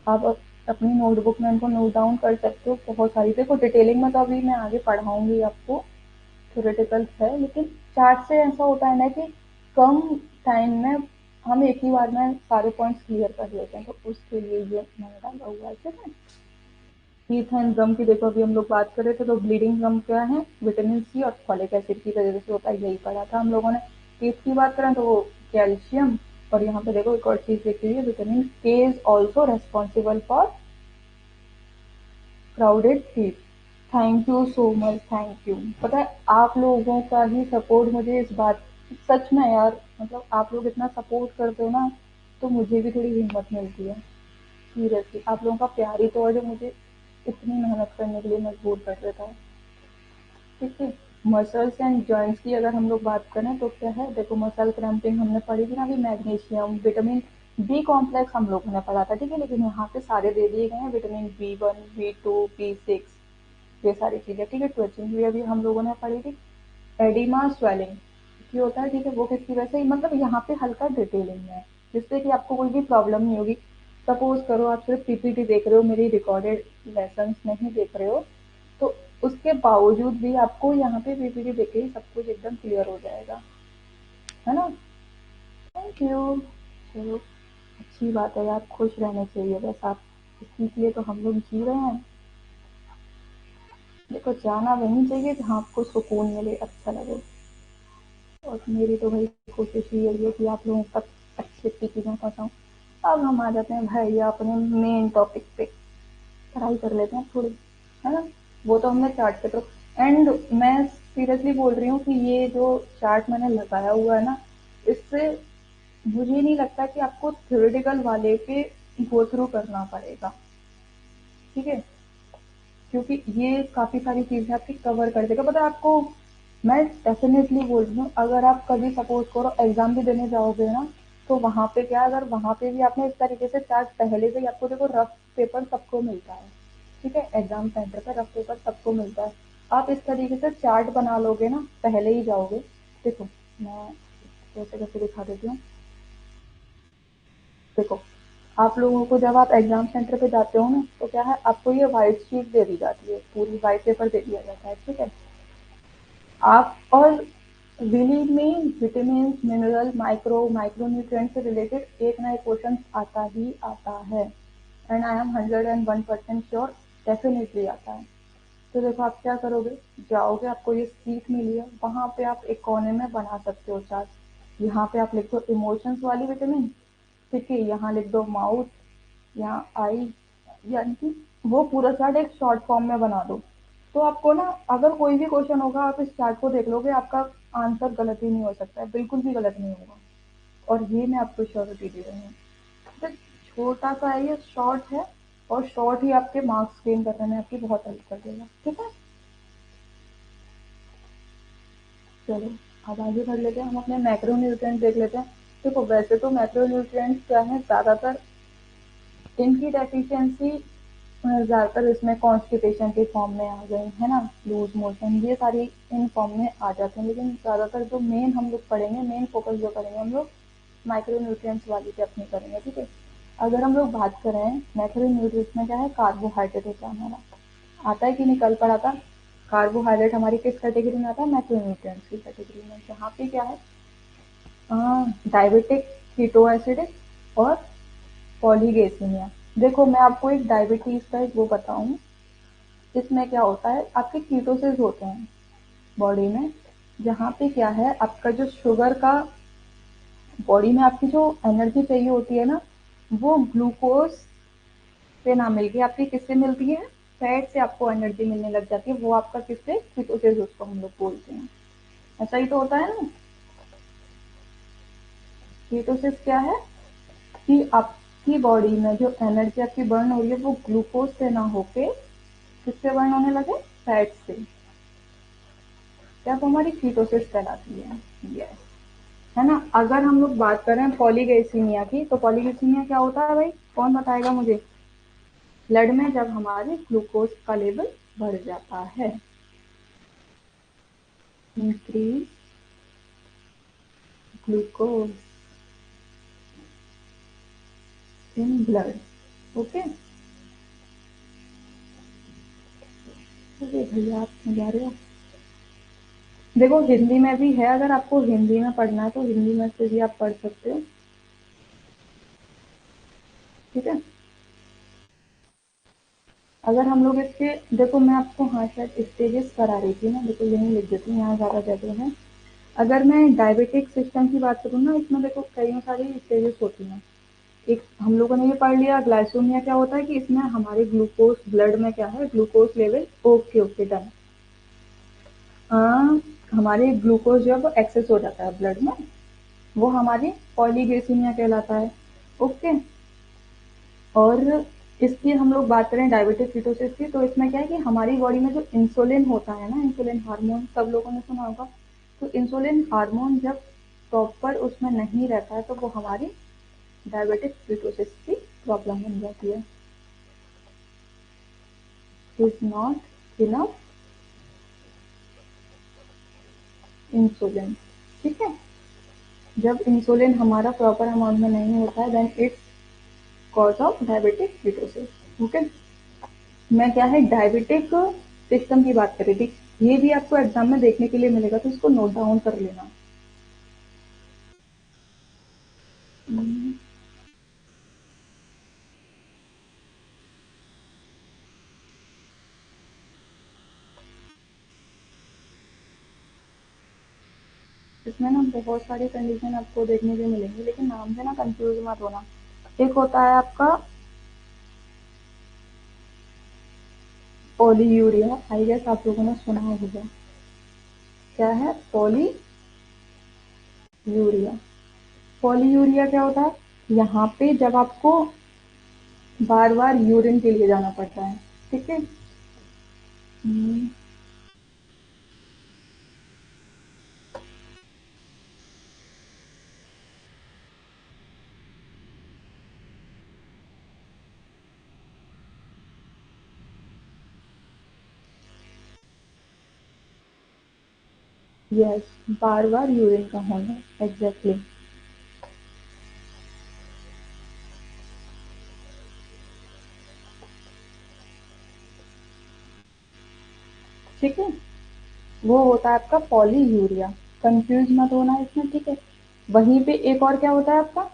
A: आप अपनी नोटबुक में इनको नोट डाउन कर सकते हो, बहुत सारी। देखो, डिटेलिंग में तो अभी मैं आगे पढ़ाऊंगी आपको, थ्योरेटिकल है, लेकिन चार्ट से ऐसा होता है ना कि कम टाइम में हम एक ही बार में सारे पॉइंट्स क्लियर कर लेते हैं, तो उसके लिए ये मैंने डाला हुआ है, ठीक है। टीथ एंड गम की देखो, अभी हम लोग बात कर रहे थे, तो ब्लीडिंग गम क्या है, विटामिन सी और फॉलिक एसिड की वजह से होता है, यही पढ़ा था हम लोगों ने। टीथ की बात करें तो वो कैल्शियम। और यहाँ पे देखो एक और चीज लिखी हुई है, विटामिन के is also responsible for crowded teeth. Thank you so much, thank you. पता है, आप लोगों का ही सपोर्ट मुझे इस बात, सच में यार, मतलब आप लोग इतना सपोर्ट करते हो ना, तो मुझे भी थोड़ी हिम्मत मिलती है। सीरियसली, आप लोगों का प्यार ही तो है जो मुझे इतनी मेहनत करने के लिए मजबूर कर देता है, ठीक है। मसल्स एंड जॉइंट्स की अगर हम लोग बात करें तो क्या है, देखो, मसल क्रैम्पिंग हमने पढ़ी थी ना अभी, मैग्नीशियम, विटामिन बी कॉम्प्लेक्स हम लोगों ने पढ़ा था, ठीक है। लेकिन यहाँ पे सारे दे दिए गए हैं, विटामिन बी 1, बी 2, बी 6, ये सारी चीजें, ठीक है। ट्विचिंग भी अभी हम लोगों ने पढ़ी थी। एडिमा स्वेलिंग की होता है, ठीक है, वो किसकी वजह से, मतलब यहाँ पे हल्का डिटेलिंग में है, जिससे कि आपको कोई भी प्रॉब्लम नहीं होगी। सपोज करो आप सिर्फ पीपीटी देख रहे हो, मेरी रिकॉर्डेड लेसन नहीं देख रहे हो, तो उसके बावजूद भी आपको यहाँ पे पीपीटी देख के ही सब कुछ एकदम क्लियर हो जाएगा, है ना। Thank you. चलो, अच्छी बात है यार, खुश रहने चाहिए, बस आप इसी के लिए तो हम लोग जी रहे हैं। देखो, जाना वहीं चाहिए जहाँ आपको सुकून मिले, अच्छा लगे। और मेरी तो भाई कोशिश ही यही है कि आप लोगों तक अच्छी अच्छी चीज़ें पहुँचाऊँ। अब हम आ जाते हैं भाई अपने मेन टॉपिक पे, पढ़ाई कर लेते हैं थोड़ी, है ना। वो तो हमने चार्ट के थ्रू, एंड मैं सीरियसली बोल रही हूँ कि ये जो चार्ट मैंने लगाया हुआ है ना, इससे मुझे नहीं लगता कि आपको थ्योरेटिकल वाले पे गो थ्रू करना पड़ेगा, ठीक है। क्योंकि ये काफ़ी सारी चीज़ें आपकी कवर कर देगा, पता है आपको। मैं डेफिनेटली बोल रही हूँ, अगर आप कभी सपोज करो एग्जाम भी देने जाओगे ना, तो वहाँ पे क्या, अगर वहाँ पे भी आपने इस तरीके से चार्ट पहले से ही, आपको देखो रफ पेपर सबको मिलता है, ठीक है, एग्जाम सेंटर पर रफ पेपर सबको मिलता है। आप इस तरीके से चार्ट बना लोगे ना, पहले ही जाओगे। देखो, मैं कैसे कैसे दिखा देती हूँ। देखो, आप लोगों को जब आप एग्जाम सेंटर पे जाते हो ना, तो क्या है, आपको ये व्हाइट शीट दे दी जाती है, पूरी व्हाइट पेपर दे दिया जाता है, ठीक है। आप और बिलीव में विटामिन, मिनरल, माइक्रो न्यूट्रिएंट से रिलेटेड एक ना एक क्वेश्चन आता ही आता है, and I am 101% sure, definitely आता है। तो देखो, आप क्या करोगे, जाओगे, आपको ये सीट मिली है, वहां पे आप एक कोने में बना सकते हो चार्ट। यहाँ पे आप लिख दो इमोशंस वाली विटामिन, ठीक है, यहाँ लिख दो माउथ, यहाँ आई, यानी कि वो पूरा चार्ट एक शॉर्ट फॉर्म में बना दो, तो आपको ना अगर कोई भी क्वेश्चन होगा आप इस चार्ट को देख लोगे, आपका आंसर गलत ही नहीं हो सकता है, बिल्कुल भी गलत नहीं होगा। और ये मैं आपको श्योरिटी दे रही हूँ। तो छोटा सा है, ये शॉर्ट है, और शॉर्ट ही आपके मार्क्स गेन करने में आपकी बहुत हेल्प कर देगा। ठीक है, चलो अब आगे बढ़ लेते हैं, हम अपने मैक्रो न्यूट्रिएंट्स देख लेते हैं। देखो वैसे तो मैक्रो न्यूट्रिएंट्स क्या है, ज़्यादातर इनकी डेफिशिएंसी ज़्यादातर इसमें कॉन्स्टिपेशन के फॉर्म में आ गई है ना, लूज मोशन, ये सारी इन फॉर्म में आ जाते हैं। लेकिन ज़्यादातर जो मेन हम लोग पढ़ेंगे, मेन फोकस जो करेंगे हम लोग माइक्रो न्यूट्रिएंट्स वाली पे अपनी करेंगे। ठीक है, अगर हम लोग बात करें मैक्रो न्यूट्रिएंट्स में क्या है, कार्बोहाइड्रेट होता है हमारा, आता है कि नहीं, कल पढ़ा था। कार्बोहाइड्रेट हमारी किस कैटेगरी में आता है, मैक्रो न्यूट्रिएंट्स की कैटेगरी में। जहाँ पे क्या है, डायबिटिक, कीटो एसिडिक और पॉलीगेसीमिया। देखो मैं आपको एक डायबिटीज का एक वो बताऊं, इसमें क्या होता है, आपके कीटोसिस होते हैं बॉडी में, जहाँ पे क्या है, आपका जो शुगर का, बॉडी में आपकी जो एनर्जी चाहिए होती है ना, वो ग्लूकोज से ना मिलके आपकी किससे मिलती है, फैट से आपको एनर्जी मिलने लग जाती है। वो आपका किससे, कीटोसिस उसको हम लोग बोलते हैं। ऐसा ही तो होता है ना। कीटोसिस क्या है कि आपकी बॉडी में जो एनर्जी आपकी बर्न हो रही है, वो ग्लूकोज से ना होके किससे बर्न होने लगे, फैट से। क्या, वो हमारी कीटोसिस कहलाती है। यस, है ना। अगर हम लोग बात करें पॉलीगैसीमिया की, तो पॉलीगैसीमिया क्या होता है भाई, कौन बताएगा मुझे। ब्लड में जब हमारे ग्लूकोज का लेवल बढ़ जाता है, increase glucose in blood. Okay, अरे भैया आप समझा रहे हो। देखो हिंदी में भी है, अगर आपको हिंदी में पढ़ना है तो हिंदी में से भी आप पढ़ सकते हो। ठीक है, अगर हम लोग इसके, देखो मैं आपको, हाँ शायद स्टेजेस करा रही थी ना, देखो यहीं लिख देती हूँ, यहाँ ज़्यादा जगह है। अगर मैं डायबिटिक सिस्टम की बात करूँ ना, इसमें देखो कई सारी स्टेजेस होती हैं। एक हम लोगों ने ये पढ़ लिया, ग्लाइसोमिया क्या होता है कि इसमें हमारे ग्लूकोज ब्लड में क्या है, glucose level, okay okay done. हमारे ग्लूकोज जब एक्सेस हो जाता है ब्लड में, वो हमारी पॉलीग्लिसीमिया कहलाता है। ओके, और इसकी हम लोग बात करें डायबिटिक कीटोसिस की, तो इसमें क्या है कि हमारी बॉडी में जो इंसुलिन होता है ना, इंसुलिन हार्मोन सब लोगों ने सुना होगा। तो इंसुलिन हार्मोन जब प्रॉपर उसमें नहीं रहता है, तो वो हमारी डायबिटिक कीटोसिस की प्रॉब्लम बन जाती है। Is not enough insulin. ठीक है, जब इंसुलिन हमारा प्रॉपर अमाउंट में नहीं होता है, then it's cause of diabetic ketosis. Okay, मैं क्या है, डायबिटिक सिस्टम की बात कर रही थी। ये भी आपको एग्जाम में देखने के लिए मिलेगा, तो इसको नोट डाउन कर लेना। हम्म, इसमें ना बहुत सारी कंडीशन आपको देखने को मिलेंगी, लेकिन नाम से ना कंफ्यूज मत होना। एक होता है आपका पॉलीयूरिया, आई गेस आप लोगों ने सुना होगा। क्या है, पॉलीयूरिया। पॉलीयूरिया क्या होता है, यहाँ पे जब आपको बार बार यूरिन के लिए जाना पड़ता है। ठीक है, यस, बार बार यूरिन का होना, एग्जैक्टली। ठीक है, वो होता है आपका पॉलीयूरिया। कंफ्यूज मत होना इसमें। ठीक है, वहीं पे एक और क्या होता है आपका,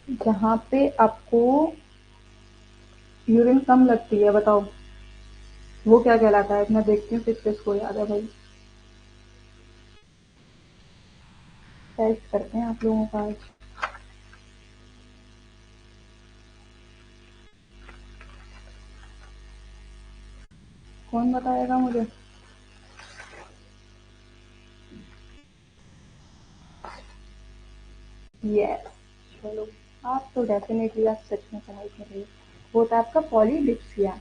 A: जहाँ पे आपको यूरिन कम लगती है, बताओ वो क्या कहलाता है। मैं देखती हूँ किस किस को याद है भाई, टेस्ट करते हैं आप लोगों का आज। कौन बताएगा मुझे? यस, चलो, आप तो डेफिनेटली आप सच में पढ़ाई कर रही हो। वो था आपका पॉलीडिप्सिया।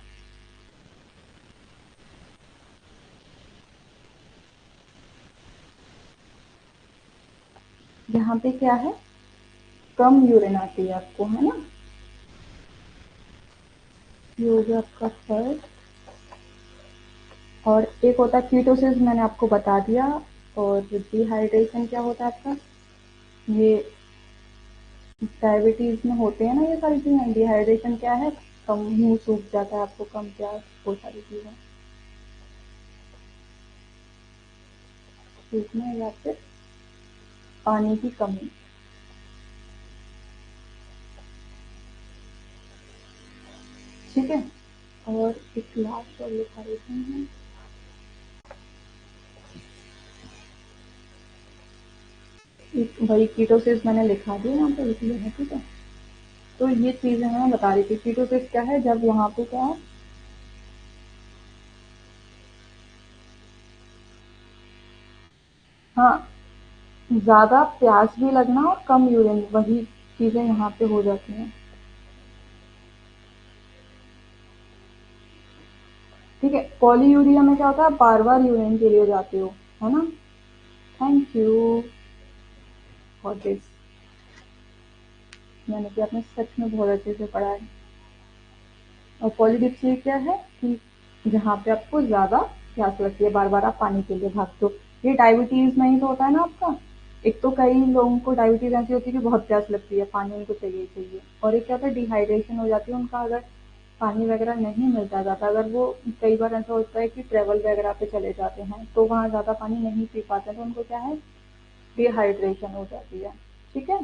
A: यहाँ पे क्या है, कम यूरिन आती है आपको, है ना? ये हो गया आपका फर्स्ट। और एक होता है कीटोसिस, मैंने आपको बता दिया। और डिहाइड्रेशन क्या होता है आपका, ये डायबिटीज में होते हैं ना ये सारी चीजें। डिहाइड्रेशन क्या है, कम मुंह सूख जाता है आपको, कम प्यास, वो सारी चीजें सूखना या फिर पानी की कमी। ठीक है, और एक लास्ट और लिखा देते हैं। एक वही कीटोसिस मैंने लिखा दिया यहाँ पे, इसलिए है, ठीक है। तो ये चीजें मैं बता रही थी, कीटोसिस क्या है, जब यहाँ पे क्या है, हाँ, ज्यादा प्यास भी लगना और कम यूरिन, वही चीजें यहाँ पे हो जाती हैं। ठीक है, पॉलीयूरिया में क्या होता है, बार बार यूरिन के लिए जाते हो, है ना? Thank you for this. मैंने कि आपने सच में बहुत अच्छे से पढ़ा है। और पॉलीडिप्सिया क्या है कि जहाँ पे आपको ज्यादा प्यास लगती है, बार बार आप पानी के लिए भागते हो। ये डायबिटीज में ही तो होता है ना आपका। एक तो कई लोगों को डायबिटीज ऐसी होती है कि बहुत प्यास लगती है, पानी उनको चाहिए ही चाहिए। और एक क्या होता है, डिहाइड्रेशन हो जाती है उनका, अगर पानी वगैरह नहीं मिलता ज़्यादा, अगर वो कई बार ऐसा होता है कि ट्रेवल वगैरह पे चले जाते हैं तो वहाँ ज़्यादा पानी नहीं पी पाते, तो उनको क्या है, डिहाइड्रेशन हो जाती है। ठीक है।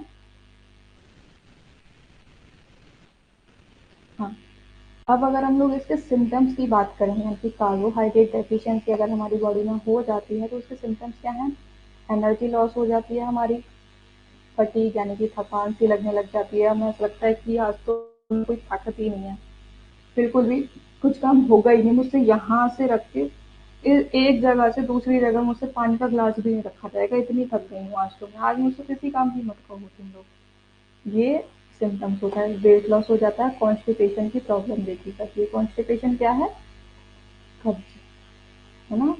A: हाँ, अब अगर हम लोग इसके सिम्टम्स की बात करें, यानी कि कार्बोहाइड्रेट डेफिशिएंसी अगर हमारी बॉडी में हो जाती है तो उसके सिम्टम्स क्या हैं? एनर्जी लॉस हो जाती है हमारी, फटीग यानी कि थकान सी लगने लग जाती है, हमें ऐसा लगता है कि आज तो कोई ताकत ही नहीं है, बिल्कुल भी कुछ काम होगा ही नहीं मुझसे, यहाँ से रख के एक जगह से दूसरी जगह मुझसे पानी का ग्लास भी नहीं रखा जाएगा, इतनी थक गई हूँ आज तो मैं, आज मुझसे किसी काम की मत कहो तुम लोग। ये सिम्टम्स होता है। वेट लॉस हो जाता है, कॉन्स्टिपेशन की प्रॉब्लम देखी जाती है। कॉन्स्टिपेशन क्या है, कब्ज, है ना?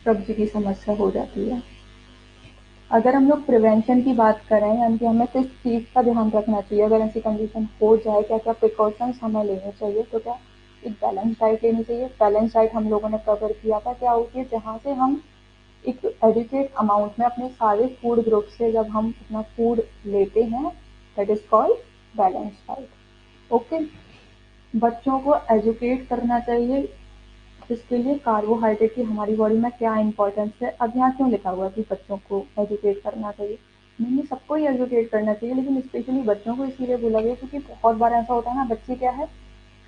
A: कब्ज की समस्या हो जाती है। अगर हम लोग प्रिवेंशन की बात करें, यानी कि हमें किस चीज़ का ध्यान रखना चाहिए अगर ऐसी कंडीशन हो जाए, क्या क्या प्रिकॉशंस हमें लेने चाहिए, तो क्या, एक बैलेंस डाइट लेनी चाहिए। बैलेंस डाइट हम लोगों ने कवर किया था, क्या होती है, जहाँ से हम एक एडिक्वेट अमाउंट में अपने सारे फूड ग्रुप से जब हम अपना फूड लेते हैं, that is called balance diet. Okay. बच्चों को एजुकेट करना चाहिए इसके लिए, कार्बोहाइड्रेट की हमारी बॉडी में क्या इंपॉर्टेंस है। अब यहाँ क्यों लिखा हुआ है कि बच्चों को एजुकेट करना चाहिए? नहीं, सबको ही एजुकेट करना चाहिए, लेकिन स्पेशली बच्चों को इसीलिए बोला गया क्योंकि बहुत बार ऐसा होता है ना, बच्चे क्या है,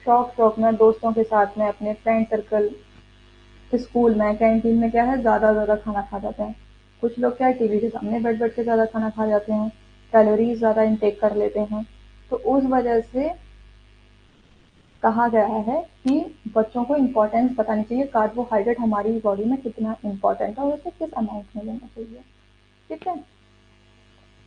A: शौक शौक में दोस्तों के साथ में, अपने फ्रेंड सर्कल, स्कूल में, कैंटीन में क्या है, ज़्यादा ज़्यादा खाना खा जाते हैं। कुछ लोग क्या है, टीवी के सामने बैठ बैठ के ज़्यादा खाना खा जाते हैं, कैलोरीज ज़्यादा इंटेक कर लेते हैं। तो उस वजह से कहा गया है कि बच्चों को इम्पोर्टेंस बतानी चाहिए, कार्बोहाइड्रेट हमारी बॉडी में कितना इम्पोर्टेंट है और उसे किस अमाउंट में लेना चाहिए। ठीक है।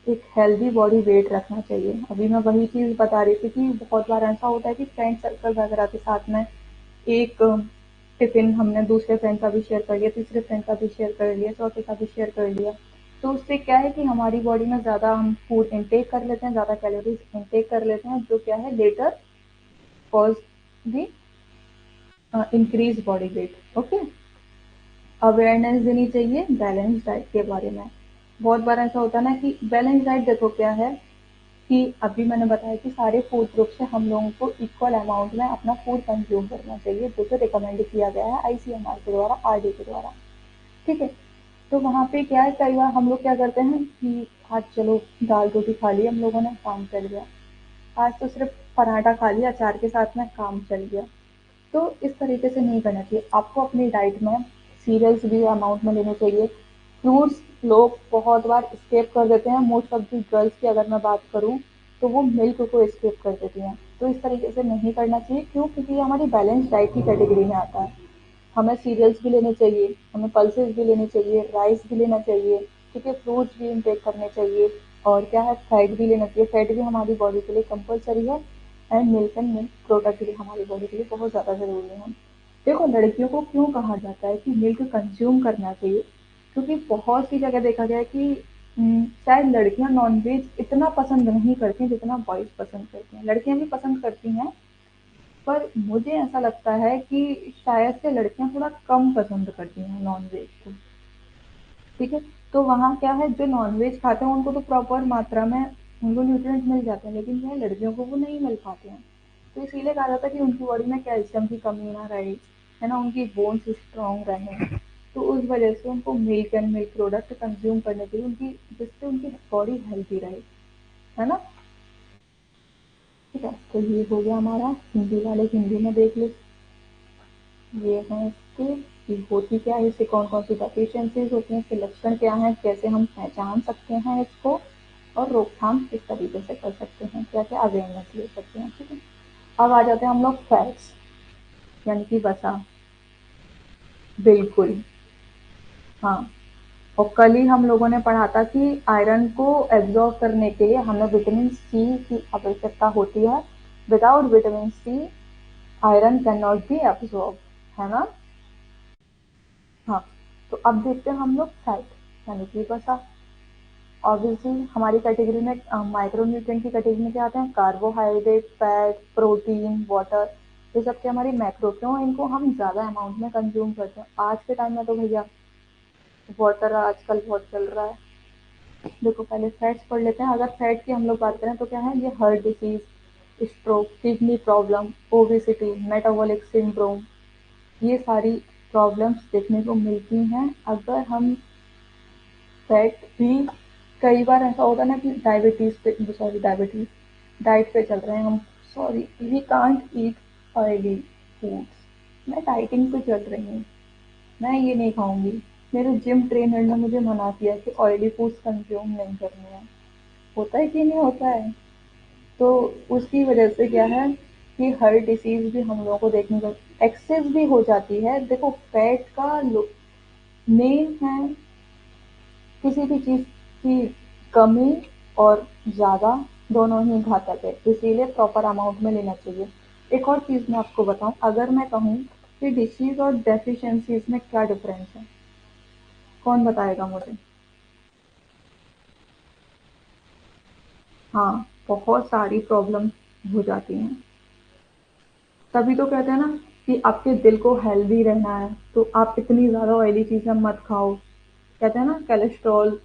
A: एक हेल्दी बॉडी वेट रखना चाहिए। अभी मैं वही चीज़ बता रही थी कि बहुत बार ऐसा होता है कि फ्रेंड सर्कल वगैरह के साथ में एक टिफिन हमने दूसरे फ्रेंड का भी शेयर कर लिया, तीसरे फ्रेंड का भी शेयर कर लिया, चौथे का भी शेयर कर लिया। तो उससे क्या है कि हमारी बॉडी में ज़्यादा हम फूड इंटेक कर लेते हैं, ज़्यादा कैलोरीज इंटेक कर लेते हैं, जो क्या है, later cause the increase body weight. Okay. Awareness देनी चाहिए बैलेंस डाइट के बारे में। बहुत बार ऐसा होता है ना कि बैलेंस डाइट देखो क्या है, कि अभी मैंने बताया कि सारे फूड ग्रुप से हम लोगों को इक्वल अमाउंट में अपना फूड कंज्यूम करना चाहिए, जो कि रिकमेंड किया गया है आईसीएमआर के द्वारा, आरडी के द्वारा। ठीक है। तो वहाँ पे क्या है, कई बार हम लोग क्या करते हैं कि आज चलो दाल रोटी खा ली हम लोगों ने, काम चल गया। आज तो सिर्फ पराठा खा लिया अचार के साथ में, काम चल गया। तो इस तरीके से नहीं करना चाहिए आपको। अपनी डाइट में सीरियल्स भी अमाउंट में लेने चाहिए। फ्रूट्स लोग बहुत बार स्केप कर देते हैं, मोस्ट ऑफ दी गर्ल्स की अगर मैं बात करूँ, तो वो मिल्क को स्किप कर देती हैं। तो इस तरीके से नहीं करना चाहिए। क्यों? क्योंकि ये हमारी बैलेंस डाइट की कैटेगरी में आता है। हमें सीरियल्स भी लेने चाहिए, हमें पल्सेस भी लेने चाहिए, राइस भी लेना चाहिए, ठीक है, फ्रूट्स भी इनटेक करने चाहिए, और क्या है, फैट भी लेना चाहिए। फैट भी हमारी बॉडी के लिए कंपलसरी है, एंड मिल्क प्रोडक्ट भी हमारी बॉडी के लिए बहुत ज़्यादा ज़रूरी है। देखो, लड़कियों को क्यों कहा जाता है कि मिल्क कंज्यूम करना चाहिए? क्योंकि बहुत सी जगह देखा गया है कि शायद लड़कियां नॉनवेज इतना पसंद नहीं करती जितना बॉयज पसंद करती हैं। लड़कियां भी पसंद करती हैं, पर मुझे ऐसा लगता है कि शायद से लड़कियां थोड़ा कम पसंद करती हैं नॉनवेज को, ठीक है। तो वहाँ क्या है, जो नॉनवेज खाते हैं उनको तो प्रॉपर मात्रा में उनको न्यूट्रिएंट्स मिल जाते हैं, लेकिन जो है लड़कियों को वो नहीं मिल पाते हैं। तो इसीलिए कहा जाता है कि उनकी बॉडी में कैल्शियम की कमी ना रहे, है ना, उनकी बोन्स स्ट्रांग रहें। तो उस वजह से उनको milk and milk product consume करने चाहिए, उनकी जिससे उनकी बॉडी हेल्थी रहे, है ना। ठीक है, तो ये हो गया हमारा हिंदी वाले, हिंदी में देख लो। ये हैं इसके कि होती क्या है, इससे कौन कौन सी डेफिशिएंसीज होती हैं, इसके लक्षण क्या हैं, कैसे हम पहचान सकते हैं इसको, और रोकथाम किस तरीके से कर सकते हैं, क्या क्या अवेयरनेस ले सकते हैं, ठीक है। अब आ जाते हैं हम लोग फैट्स, यानी कि वसा। बिल्कुल, हाँ। और कल ही हम लोगों ने पढ़ा था कि आयरन को एब्जॉर्ब करने के लिए हमें विटामिन सी की आवश्यकता होती है। Without vitamin C iron can not be absorb, है ना। हाँ, तो अब देखते हैं हम लोग फैट, यानी कि वसा। ऑब्वियसली हमारी कैटेगरी में माइक्रो न्यूट्रिएंट की कैटेगरी में क्या आते हैं, कार्बोहाइड्रेट, फैट, प्रोटीन, वाटर। ये सब के हमारी मैक्रो, क्यों इनको हम ज़्यादा अमाउंट में कंज्यूम करते हैं आज के टाइम में, तो भैया वाटर आजकल बहुत चल रहा है। देखो, पहले फैट्स पढ़ लेते हैं। अगर फैट की हम लोग बात करें तो क्या है, ये heart disease, stroke, kidney problem, obesity, metabolic syndrome, ये सारी प्रॉब्लम्स देखने को मिलती हैं अगर हम फैट भी। कई बार ऐसा होता है ना कि डायबिटीज पे, सॉरी डायबिटीज, डाइट पे चल रहे हैं हम, sorry we can't eat oily foods, मैं डाइटिंग पे चल रही हूँ, मैं ये नहीं खाऊंगी, मेरे जिम ट्रेनर ने मुझे मना किया कि ऑयली फूड्स कंज्यूम नहीं करने हैं। होता है कि नहीं होता है? तो उसकी वजह से क्या है कि हार्ट डिसीज भी हम लोगों को देखने को, एक्सेस भी हो जाती है। देखो, फैट का मेन है किसी भी चीज़ की कमी, और ज़्यादा दोनों ही घातक है, इसीलिए प्रॉपर अमाउंट में लेना चाहिए। एक और चीज़ मैं आपको बताऊं, अगर मैं कहूँ कि डिसीज और डेफिशिएंसीज में क्या डिफरेंस है, कौन बताएगा मुझे? हाँ, बहुत सारी प्रॉब्लम हो जाती हैं। तभी तो कहते हैं ना कि आपके दिल को हेल्दी रहना है तो आप इतनी ज़्यादा ऑयली चीज़ें मत खाओ। कहते हैं ना, कोलेस्ट्रॉल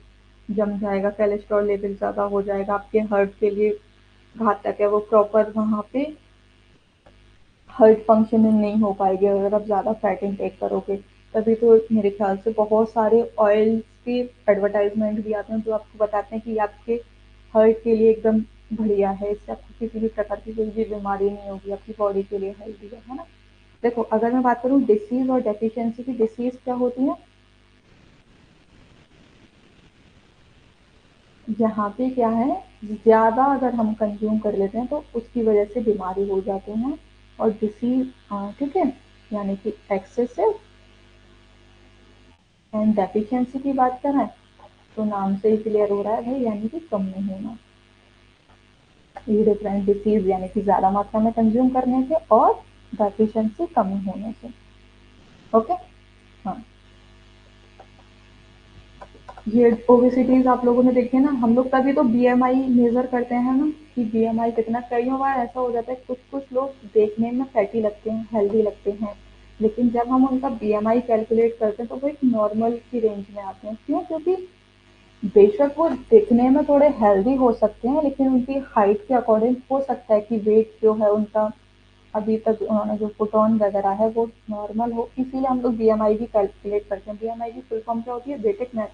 A: जम जाएगा, कोलेस्ट्रॉल लेवल ज़्यादा हो जाएगा, आपके हार्ट के लिए घातक है, वो प्रॉपर वहाँ पे हार्ट फंक्शनिंग नहीं हो पाएगी अगर आप ज़्यादा फैट इंटेक करोगे। तभी तो मेरे ख्याल से बहुत सारे ऑयल के एडवर्टाइजमेंट भी आते हैं जो आपको बताते हैं कि आपके हार्ट के लिए एकदम बढ़िया है, इससे आपको किसी भी प्रकार की कोई भी बीमारी नहीं होगी, आपकी बॉडी के लिए हेल्दी है ना। देखो, अगर मैं बात करूँ डिसीज और डेफिशिएंसी की, डिसीज क्या होती है, यहाँ पे क्या है, ज़्यादा अगर हम कंज्यूम कर लेते हैं तो उसकी वजह से बीमारी हो जाते हैं। और डिसीज, ठीक है, यानी कि एक्सेसिव। एंड डेफिशिएंसी की बात करें तो नाम से ही क्लियर हो रहा है भाई, यानी कि कम नहीं होना। ये डिफरेंट डिसीज यानी कि ज़्यादा मात्रा में कंज्यूम करने से, और डेफिशिएंसी कम होने से। ओके, हाँ। ये ओबेसिटीज आप लोगों ने देखी है ना, हम लोग तभी तो बीएमआई मेजर करते हैं ना, कि बीएमआई कितना। कई बार ऐसा हो जाता है, कुछ कुछ लोग देखने में फैटी लगते हैं, हेल्दी लगते हैं, लेकिन जब हम उनका बीएमआई कैलकुलेट करते हैं तो वो एक नॉर्मल की रेंज में आते हैं। क्यों? क्योंकि बेशक वो दिखने में थोड़े हेल्दी हो सकते हैं, लेकिन उनकी हाइट के अकॉर्डिंग हो सकता है कि वेट जो है उनका अभी तक उन्होंने जो पुट ऑन वगैरह है वो नॉर्मल हो, इसीलिए हम लोग बीएमआई भी कैलकुलेट करते हैं। बीएमआई की फुल फॉर्म क्या होती है?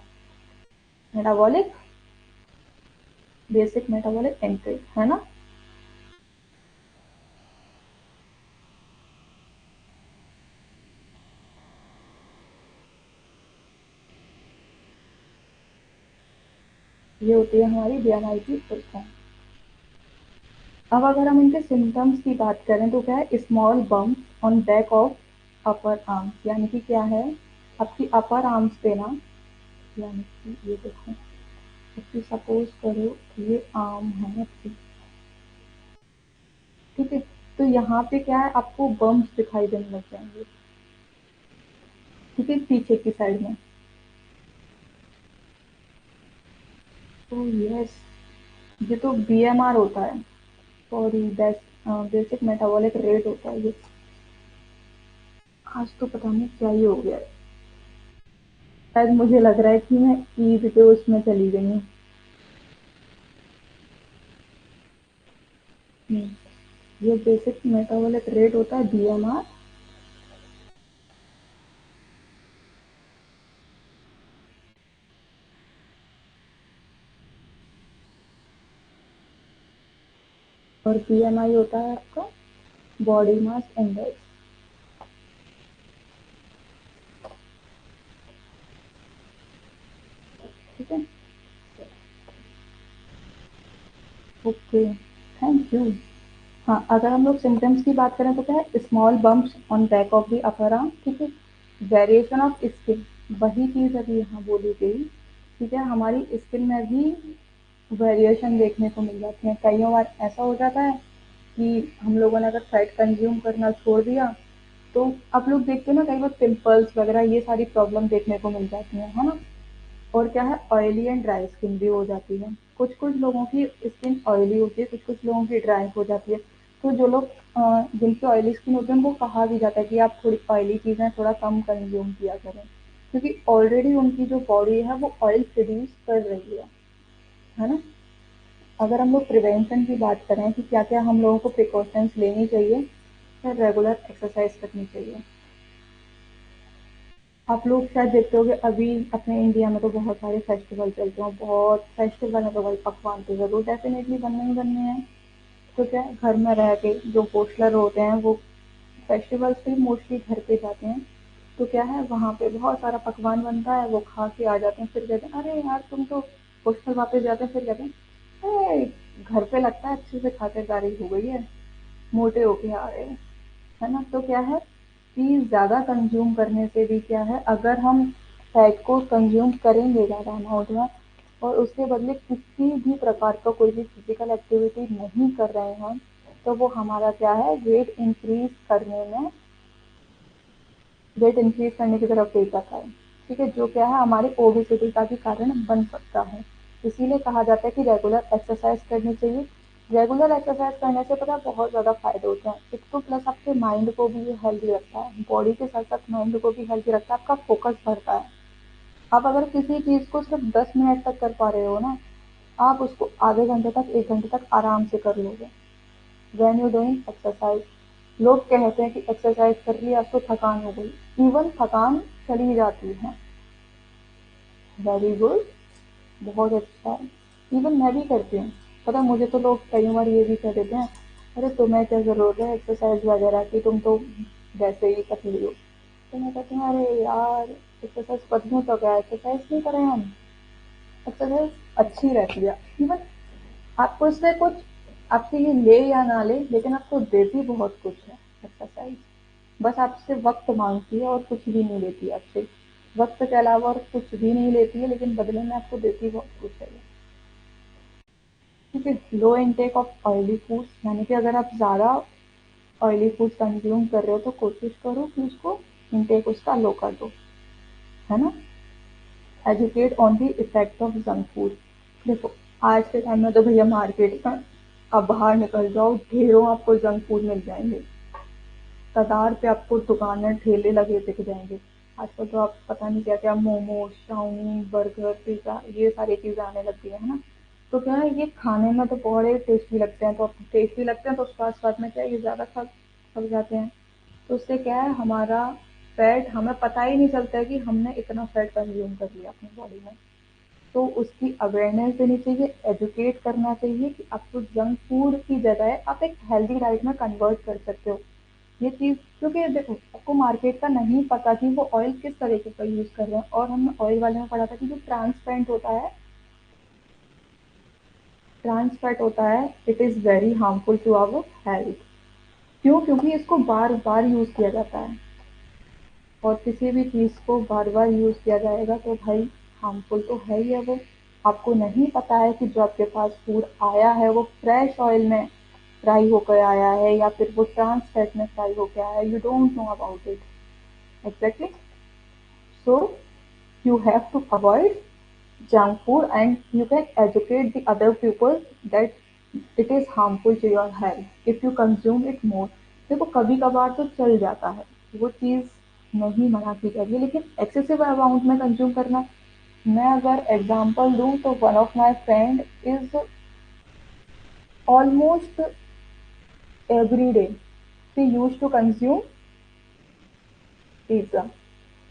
A: मेटाबॉलिक, बेसिक मेटाबॉलिक इंडेक्स, है ना। ये होती है हमारी बीएमआई की फुल फॉर्म। अब अगर हम इनके सिम्टम्स की बात करें तो क्या है, small bump on back of upper arms, यानी कि क्या है, आपकी अपर आर्म्स पे ना, यानी कि ये देखो, आपकी सपोज करो ये आर्म है आपकी, ठीक है, तो यहाँ पे क्या है, आपको बम्प्स दिखाई देने लग जाएंगे, ठीक है, पीछे की साइड में। तो यस, ये तो बीएमआर होता है, सॉरी बेसिक मेटाबॉलिक रेट होता है ये। आज तो पता नहीं क्या ही हो गया है, शायद मुझे लग रहा है कि मैं ईद के उसमें चली गई हूँ। ये बेसिक मेटाबॉलिक रेट होता है बीएमआर। और बीएमआई होता है आपका बॉडी मास इंडेक्स, ठीक है। Okay, thank you. हाँ, अगर हम लोग सिम्टम्स की बात करें तो क्या है, small bumps on back of the upper arm, ठीक है, वेरिएशन ऑफ स्किन, वही चीज़ अभी यहाँ बोली गई, ठीक है, हमारी स्किन में भी वेरिएशन देखने को मिल जाती है। कई बार ऐसा हो जाता है कि हम लोगों ने अगर फैट कंज्यूम करना छोड़ दिया, तो आप लोग देखते हो ना, कई बार पिंपल्स वगैरह ये सारी प्रॉब्लम देखने को मिल जाती है ना। और क्या है, ऑयली एंड ड्राई स्किन भी हो जाती है, कुछ कुछ लोगों की स्किन ऑयली होती है, कुछ कुछ लोगों की ड्राई हो जाती है। तो जो लोग जिनकी ऑयली स्किन होती है उनको कहा भी जाता है कि आप थोड़ी ऑयली चीज़ें थोड़ा कम कंज्यूम किया करें, क्योंकि ऑलरेडी उनकी जो बॉडी है वो ऑयल प्रोड्यूस कर रही है ना। अगर हम लोग प्रिवेंशन की बात करें कि क्या क्या हम लोगों को प्रिकॉशंस लेनी चाहिए, या रेगुलर एक्सरसाइज करनी चाहिए। आप लोग शायद देखते होंगे अभी अपने इंडिया में तो बहुत सारे फेस्टिवल चलते हैं, बहुत फेस्टिवल है, तो भाई पकवान तो ज़रूर डेफिनेटली बनने ही बनने हैं। तो क्या है, घर में रह के जो होस्टलर होते हैं वो फेस्टिवल्स पे मोस्टली घर पे जाते हैं, तो क्या है, वहाँ पे बहुत सारा पकवान बनता है, वो खा के आ जाते हैं, फिर कहते हैं अरे यार तुम तो हॉस्टल वापस जाते हैं, फिर कहते हैं अरे घर पे लगता है अच्छे से खाते गारी हो गई है, मोटे होके आ रहे हैं, है ना। तो क्या है कि ज़्यादा कंज्यूम करने से भी क्या है, अगर हम फैट को कंज्यूम करेंगे ज़्यादा अमाउंट में और उसके बदले किसी भी प्रकार का कोई भी फिजिकल एक्टिविटी नहीं कर रहे हैं, तो वो हमारा क्या है, वेट इंक्रीज करने की तरफ ले जाता है, ठीक है, जो क्या है हमारे ओबेसिटी का भी कारण बन सकता है। इसीलिए कहा जाता है कि रेगुलर एक्सरसाइज करनी चाहिए। रेगुलर एक्सरसाइज करने से पता है बहुत ज़्यादा फायदे होते हैं, एक तो प्लस आपके माइंड को भी ये हेल्दी रखता है, बॉडी के साथ साथ माइंड को भी हेल्दी रखता है, आपका फोकस बढ़ता है। आप अगर किसी चीज़ को सिर्फ 10 मिनट तक कर पा रहे हो ना, आप उसको आधे घंटे तक 1 घंटे तक आराम से कर लोगे। व्हेन यू डूइंग एक्सरसाइज, लोग कहते हैं कि एक्सरसाइज कर लिया अब तो थकान हो गई, इवन थकान चली जाती है। वेरी गुड, बहुत अच्छा है। इवन मैं भी करती हूँ, पता है, मुझे तो लोग कई बार ये भी कह देते हैं अरे तुम्हें क्या ज़रूरत है एक्सरसाइज वगैरह की, तुम तो वैसे ही पतली हो। तो मैं कहती हूँ अरे यार, एक्सरसाइज पतलू तो क्या, एक्सरसाइज नहीं करें हम, एक्सरसाइज अच्छी रहती है। इवन आपको इससे कुछ, आपसे ये ले या ना ले, लेकिन आपको देती बहुत कुछ है एक्सरसाइज, बस आपसे वक्त मांगती है और कुछ भी नहीं लेती आपसे, वक्त के अलावा और कुछ भी नहीं लेती है, लेकिन बदले में आपको देती बहुत कुछ है। ठीक है, लो इनटेक ऑफ ऑयली फूड्स, यानी कि अगर आप ज़्यादा ऑयली फूड कंज्यूम कर रहे हो तो कोशिश करो कि उसको इनटेक उसका लो कर दो, है ना। Educate on the effect of junk food. देखो, आज के टाइम में तो भैया मार्केट में आप बाहर निकल जाओ, ढेरों आपको जंक फूड मिल जाएंगे, कतार पे आपको दुकानें ठेले लगे दिख जाएंगे। आजकल तो आप पता नहीं क्या क्या मोमोज, चाउमीन, बर्गर, पिज्ज़ा, ये सारी चीज़ें आने लग गई है ना। तो क्या है, ये खाने में तो बड़े टेस्टी लगते हैं, तो टेस्टी लगते हैं तो स्वाद स्वाद में क्या है, ये ज़्यादा खा खा जाते हैं। तो उससे क्या है, हमारा फैट, हमें पता ही नहीं चलता है कि हमने इतना फैट कंज्यूम कर लिया अपनी बॉडी में। तो उसकी अवेयरनेस देनी चाहिए, एजुकेट करना चाहिए कि आपको जंक फूड की जगह आप एक हेल्दी डाइट में कन्वर्ट कर सकते हो। ये चीज़, क्योंकि देखो आपको मार्केट का नहीं पता कि वो ऑयल किस तरीके का यूज़ कर रहे हैं, और हमने ऑयल वाले में पढ़ा था कि जो ट्रांसपेरेंट होता है, ट्रांस फैट होता है, it is very harmful to our health. क्यों? क्योंकि इसको बार बार यूज़ किया जाता है, और किसी भी चीज़ को बार बार यूज़ किया जाएगा तो भाई हार्मफुल तो है ही है वो। आपको नहीं पता है कि जो आपके पास फूड आया है वो फ्रेश ऑयल में फ्राई होकर आया है या फिर वो ट्रांस फैट में फ्राई होकर आया है, you don't know about it exactly. So you have to avoid junk food, and you can educate the other people that it is harmful to your health if you consume it more। देखो कभी कभार तो चल जाता है, वो चीज़ नहीं मना की जा रही है, लेकिन एक्सेसिव अमाउंट में कंज्यूम करना। मैं अगर एग्जांपल दूं तो one of my friend is almost every day she use to consume pizza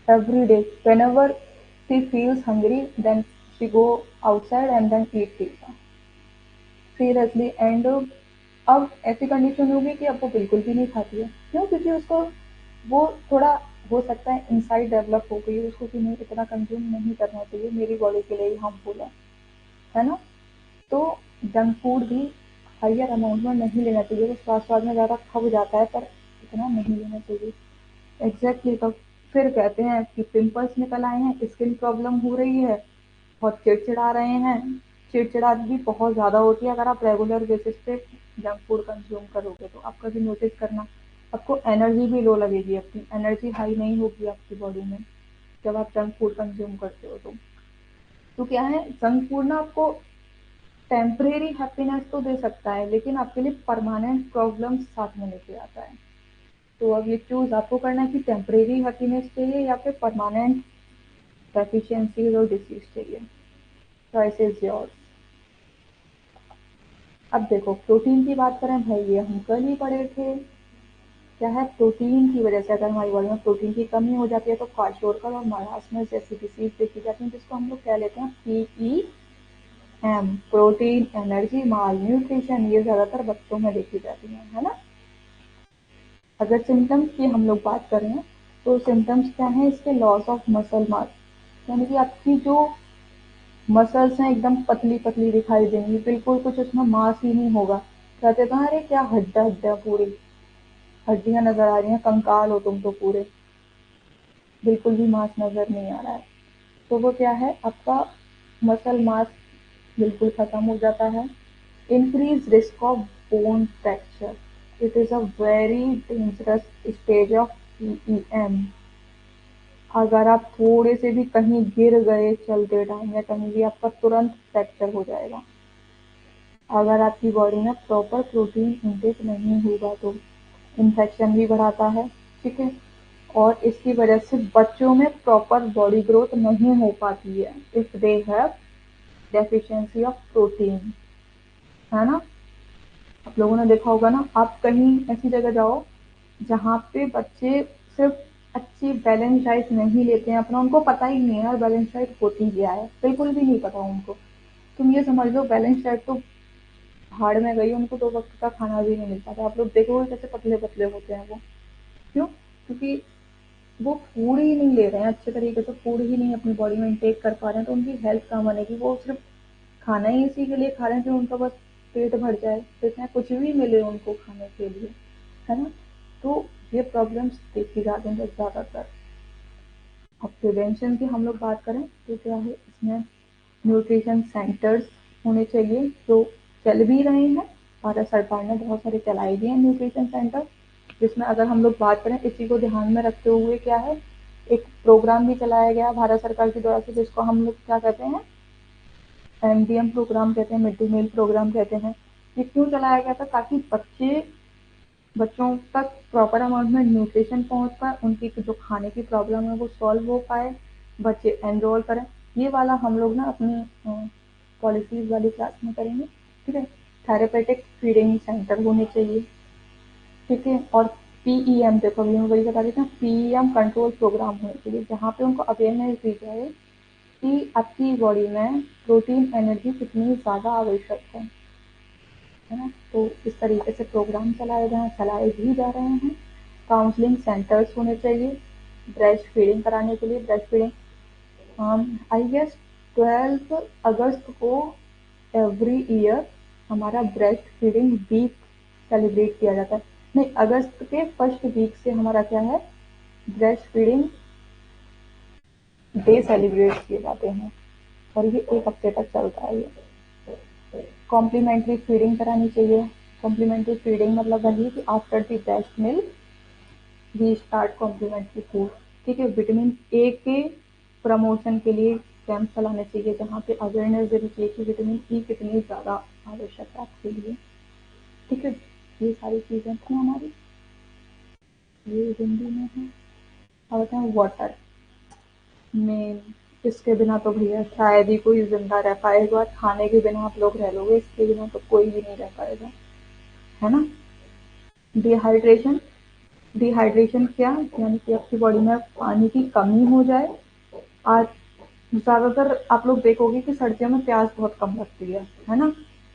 A: every day. Whenever she feels hungry, then she go outside and then eat pizza. Seriously. And अब ऐसी condition होगी कि अब वो बिल्कुल भी नहीं खाती है। क्यों? क्योंकि उसको वो थोड़ा हो सकता है इनसाइड डेवलप हो गई है उसको कि नहीं इतना कंज्यूम नहीं करना चाहिए, मेरी बॉडी के लिए ही हार्मफुल है ना। तो जंक फूड भी हाइयर अमाउंट में नहीं लेना चाहिए, वो स्वाद स्वाद में ज़्यादा खब जाता है पर इतना नहीं लेना चाहिए। एग्जैक्टली। तो फिर कहते हैं कि पिंपल्स निकल आए हैं, स्किन प्रॉब्लम हो रही है, बहुत चिड़चिड़ा रहे हैं। चिड़चिड़ाहट भी बहुत ज़्यादा होती है अगर आप रेगुलर बेसिस पे जंक फूड कंज्यूम करोगे तो। आप कभी नोटिस करना, आपको एनर्जी भी लो लगेगी, अपनी एनर्जी हाई नहीं होगी आपकी बॉडी में जब आप जंक फूड कंज्यूम करते हो तो क्या है, जंक फूड ना आपको टेम्परेरी हैप्पीनेस तो दे सकता है लेकिन आपके लिए परमानेंट प्रॉब्लम्स साथ में लेके आता है। तो अब ये चूज आपको करना है कि टेम्परेरी हैप्पीनेस चाहिए या फिर परमानेंट डेफिशिएंसीज और डिसीज चाहिए। Choice is yours. अब देखो प्रोटीन की बात करें भाई, ये हम कल ही पढ़े थे। क्या है, प्रोटीन की वजह से अगर हमारी बॉडी में प्रोटीन की कमी हो जाती है तो क्वाशोरकर और मरासमस जैसी डिसीज देखी जाती है, जिसको हम लोग कह लेते हैं PEM, प्रोटीन एनर्जी माल न्यूट्रिशन। ये ज्यादातर बच्चों में देखी जाती है ना। अगर सिम्टम्स की हम लोग बात करें तो सिम्टम्स क्या हैं इसके, लॉस ऑफ मसल मास, यानी कि आपकी जो मसल्स हैं एकदम पतली पतली दिखाई देंगी, बिल्कुल कुछ उसमें मांस ही नहीं होगा। कहते तो अरे क्या हड्डा हड्डा, पूरी हड्डियां नजर आ रही हैं, कंकाल हो तुम तो पूरे, बिल्कुल भी मांस नजर नहीं आ रहा है। तो वो क्या है, आपका मसल मास बिल्कुल खत्म हो जाता है। Increase risk of bone fracture, it is a very dangerous stage of PEM। अगर आप थोड़े से भी कहीं गिर गए चलते टाइम या कहीं भी, आपका तुरंत फ्रैक्चर हो जाएगा अगर आपकी बॉडी में प्रॉपर प्रोटीन इनटेक नहीं होगा तो। इन्फेक्शन भी बढ़ाता है, ठीक है। और इसकी वजह से बच्चों में प्रॉपर बॉडी ग्रोथ नहीं हो पाती है if they have deficiency of protein, है ना। आप लोगों ने देखा होगा ना, आप कहीं ऐसी जगह जाओ जहाँ पे बच्चे सिर्फ अच्छी बैलेंस डाइट नहीं लेते हैं अपना, उनको पता ही नहीं है यार बैलेंस डाइट होती क्या है, बिल्कुल भी नहीं पता उनको। तुम ये समझ लो बैलेंस डाइट तो भाड़ में गई, उनको 2 वक्त का खाना भी नहीं मिलता था। आप लोग देखोगे कैसे पतले पतले होते हैं वो। क्यों? क्योंकि वो फूड ही नहीं ले रहे हैं अच्छे तरीके से, फूड ही नहीं अपनी बॉडी में इंटेक कर पा रहे हैं, तो उनकी हेल्थ कहाँ बनेगी। वो सिर्फ खाना ही इसी के लिए खा रहे हैं कि उनका बस पेट भर जाए, जितना कुछ भी मिले उनको खाने के लिए, है ना। तो ये प्रॉब्लम्स देखी जाती हैं ज़्यादातर। अब प्रिवेंशन की हम लोग बात करें तो क्या है, इसमें न्यूट्रिशन सेंटर्स होने चाहिए जो चल भी रहे हैं। भारत सरकार ने बहुत सारे चलाए दिए हैं न्यूट्रिशन सेंटर, जिसमें अगर हम लोग बात करें इसी को ध्यान में रखते हुए क्या है, एक प्रोग्राम भी चलाया गया भारत सरकार की द्वारा से, जिसको हम लोग क्या कहते हैं, MDM प्रोग्राम कहते हैं, मिड डे मील प्रोग्राम कहते हैं। ये क्यों चलाया गया था, ताकि बच्चों तक प्रॉपर अमाउंट में न्यूट्रिशन पहुंच पाए, उनकी जो खाने की प्रॉब्लम है वो सॉल्व हो पाए, बच्चे एनरोल करें। ये वाला हम लोग ना अपनी पॉलिसीज वाली क्लास में करेंगे, ठीक है। थेरेपेटिक फीडिंग सेंटर होने चाहिए, ठीक है। और PEM, देखो अभी मैं वही बता रही थी, PEM कंट्रोल प्रोग्राम होने चाहिए जहाँ पे उनको अवेयरनेस दी जाए कि आपकी बॉडी में प्रोटीन एनर्जी कितनी ज़्यादा आवश्यक है ना। तो इस तरीके से प्रोग्राम चलाए भी जा रहे हैं। काउंसलिंग सेंटर्स होने चाहिए ब्रेस्ट फीडिंग कराने के लिए। ब्रेस्ट फीडिंग आई गेस 12 अगस्त को एवरी ईयर हमारा ब्रेस्ट फीडिंग वीक सेलिब्रेट किया जाता है। नहीं, अगस्त के फर्स्ट वीक से हमारा क्या है, ब्रेस्ट फीडिंग डे सेलिब्रेट किए जाते हैं, और ये 1 हफ्ते तक चलता है ये। कॉम्प्लीमेंट्री फीडिंग करानी चाहिए। कॉम्प्लीमेंट्री फीडिंग मतलब वही कि after the breast milk we start complementary food. ठीक है, विटामिन ए के प्रमोशन के लिए कैंप चलाने चाहिए, जहाँ पे अवेयरनेस देनी चाहिए कि विटामिन ई कितनी ज़्यादा आवश्यक है आपके लिए। ठीक है, ये सारी चीज़ें थी हमारी, ये हिंदी में है। अब बताएं वाटर में, इसके बिना तो भैया शायद ही कोई जिंदा रह पाएगा। खाने के बिना आप लोग रह लोगे, इसके बिना तो कोई भी नहीं रह पाएगा, है ना। डिहाइड्रेशन, डिहाइड्रेशन क्या, यानी कि आपकी बॉडी में पानी की कमी हो जाए। आज ज़्यादातर आप लोग देखोगे कि सर्दियों में प्यास बहुत कम लगती है ना।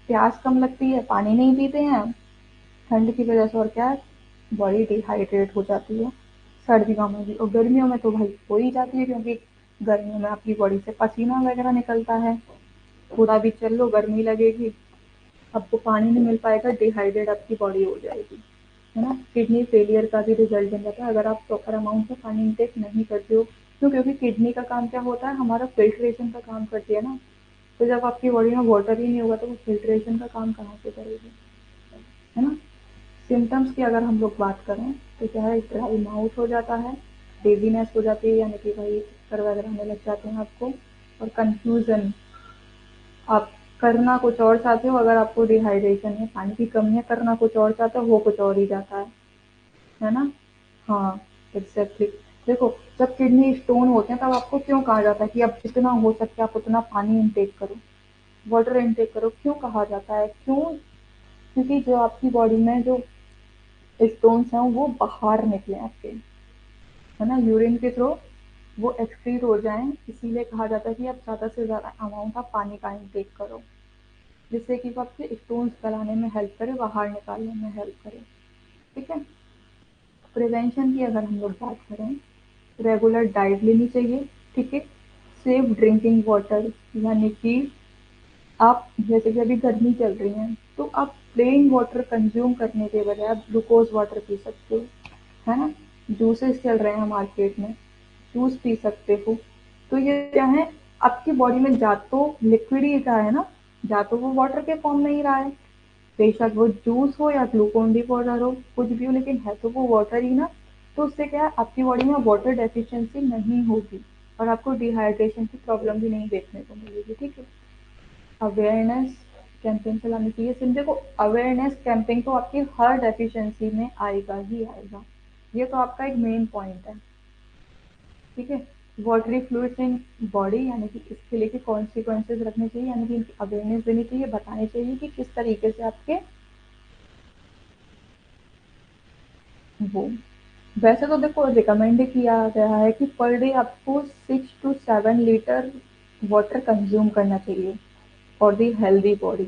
A: प्यास कम लगती है, पानी नहीं पीते हैं ठंड की वजह से, और क्या है, बॉडी डिहाइड्रेट हो जाती है सर्दियों में भी। और गर्मियों में तो भाई हो ही जाती है, क्योंकि गर्मियों में आपकी बॉडी से पसीना वगैरह निकलता है, थोड़ा भी चल लो गर्मी लगेगी, आपको पानी नहीं मिल पाएगा, डिहाइड्रेट आपकी बॉडी हो जाएगी, है ना। किडनी फेलियर का भी रिजल्ट बन जाता है अगर आप प्रॉपर अमाउंट में पानी इंटेक नहीं करते हो। क्यों, क्योंकि किडनी का काम क्या होता है, हमारा फिल्ट्रेशन का काम करती है ना। तो जब आपकी बॉडी में वाटर ही नहीं होगा तो वो फिल्ट्रेशन का काम कहाँ से करेगी, है ना। सिम्टम्स की अगर हम लोग बात करें तो क्या है, ड्राई माउथ हो जाता है, डेजीनेस हो जाती है, यानी कि भाई चक्कर वगैरह आने लग जाते हैं आपको, और कंफ्यूजन, आप करना कुछ और चाहते हो, अगर आपको डिहाइड्रेशन है, पानी की कमी है, करना कुछ और चाहते हो, वो कुछ और ही जाता है ना। हाँ, एग्जैक्टली। देखो, जब किडनी स्टोन होते हैं तब आपको क्यों कहा जाता है कि अब जितना हो सके आप उतना पानी इंटेक करो, वाटर इंटेक करो, क्यों कहा जाता है, क्यों, क्योंकि जो आपकी बॉडी में जो स्टोन्स हैं वो बाहर निकले आपके, है ना, यूरिन के थ्रू वो एक्सक्रीट हो जाएं, इसीलिए कहा जाता है कि आप ज़्यादा से ज़्यादा अमाउंट आप पानी का इंटेक करो, जिससे कि वो आपके स्टोन्स गलाने में हेल्प करे, बाहर निकालने में हेल्प करे। ठीक है। प्रिवेंशन की अगर हम लोग बात करें, रेगुलर डाइट लेनी चाहिए। ठीक है, सेफ ड्रिंकिंग वाटर, यानी कि आप जैसे कि अभी गर्मी चल रही है तो आप प्लेन वाटर कंज्यूम करने के बजाय आप ग्लूकोज वाटर पी सकते हो, है ना। जूसेस चल रहे हैं मार्केट में, जूस पी सकते हो। तो ये क्या है, आपकी बॉडी में जा तो लिक्विड ही का है ना, जा तो वो वाटर के फॉर्म में ही रहा है, बेशक वो जूस हो या ग्लूकोन डी पाउडर हो, कुछ भी हो, लेकिन है तो वो वाटर ही ना। तो उससे क्या है, आपकी बॉडी में वाटर डेफिशिएंसी नहीं होगी, और आपको डिहाइड्रेशन की प्रॉब्लम भी नहीं देखने को मिलेगी। ठीक है। अवेयरनेस कैंपेन चलानी चाहिए। सिर्फ देखो, अवेयरनेस कैंपेन तो आपकी हर डेफिशिएंसी में आएगा ही आएगा, ये तो आपका एक मेन पॉइंट है। ठीक है। वाटरी फ्लूइड्स इन बॉडी, यानी कि इसके लेके कॉन्सिक्वेंसेज रखने चाहिए, यानी कि इनकी अवेयरनेस देनी चाहिए, बतानी चाहिए कि किस तरीके से आपके वो, वैसे तो देखो रिकमेंड किया गया है कि पर डे आपको 6 to 7 लीटर वाटर कंज्यूम करना चाहिए फॉर दी हेल्दी बॉडी,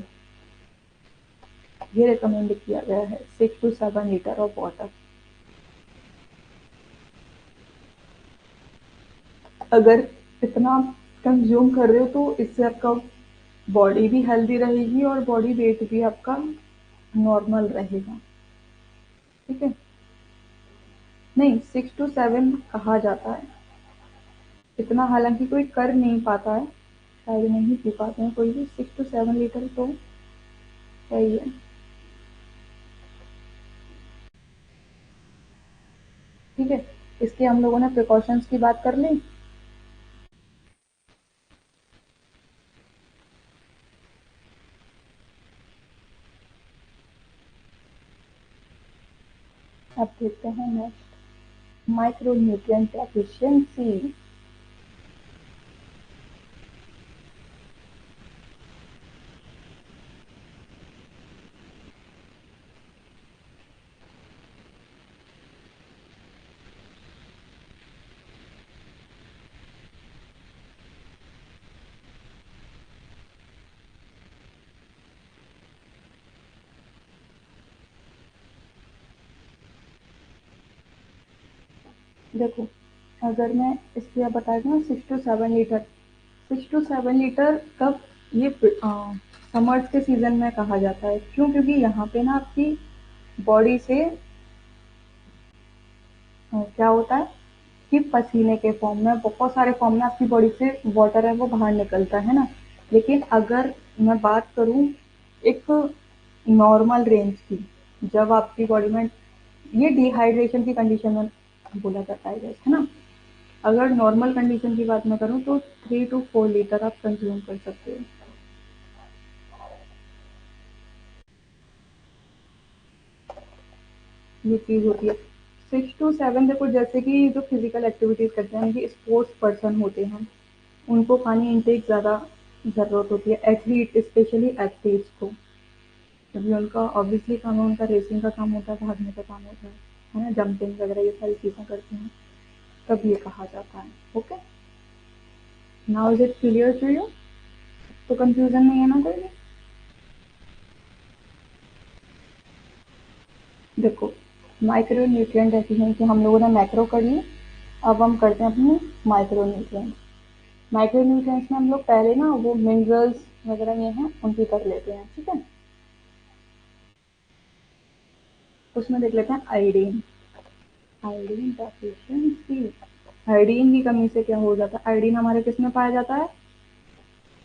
A: ये रिकमेंड किया गया है 6 to 7 लीटर ऑफ वाटर। अगर इतना कंज्यूम कर रहे हो तो इससे आपका बॉडी भी हेल्दी रहेगी और बॉडी वेट भी आपका नॉर्मल रहेगा। ठीक है। नहीं, 6 to 7 कहा जाता है, इतना हालांकि कोई कर नहीं पाता है, शायद नहीं पी पाते हैं कोई भी, 6 to 7 लीटर तो सही है। ठीक है, इसके हम लोगों ने प्रिकॉशंस की बात कर ली। अब देखते हैं नेक्स्ट, माइक्रो न्यूट्रिएंट एफिशिएंसी। देखो, अगर मैं इसकी बता दूँ 6 to 7 लीटर, 6 to 7 लीटर कब ये समर्स के सीजन में कहा जाता है। क्यों? क्योंकि यहाँ पे ना आपकी बॉडी से क्या होता है कि पसीने के फॉर्म में, बहुत सारे फॉर्म में आपकी बॉडी से वाटर है वो बाहर निकलता है ना। लेकिन अगर मैं बात करूं एक नॉर्मल रेंज की, जब आपकी बॉडी में ये डिहाइड्रेशन की कंडीशन में बोला जाता है है ना। अगर नॉर्मल कंडीशन की बात मैं करूं तो 3 to 4 लीटर आप कंज्यूम कर सकते हो। ये चीज़ होती है। 6 to 7 देखो, जैसे कि जो फिजिकल एक्टिविटीज करते हैं, कि स्पोर्ट्स पर्सन होते हैं, उनको पानी इनटेक ज़्यादा ज़रूरत होती है। एथलीट, स्पेशली एथलीट्स को, क्योंकि उनका ऑब्वियसली काम है, उनका रेसिंग का काम होता है, भागने का काम होता है ना, जंपिंग वगैरह ये सारी चीज़ें करते हैं, तब ये कहा जाता है। Okay, now is it clear to you? तो कंफ्यूजन नहीं है ना कोई भी? देखो, माइक्रो न्यूट्रिएंट डेफिशिएंसी हम लोगों ने मैक्रो कर ली, अब हम करते हैं अपनी माइक्रो न्यूट्रिएंट। माइक्रो न्यूट्रिएंट्स में हम लोग पहले ना वो मिनरल्स वगैरह ये हैं उनकी कर लेते हैं, ठीक है। उसमें देख लेते हैं आयोडीन। आयोडीन डेफिशिएंसी, आयोडीन की कमी से क्या हो जाता है? आयोडीन हमारे किस में पाया जाता है?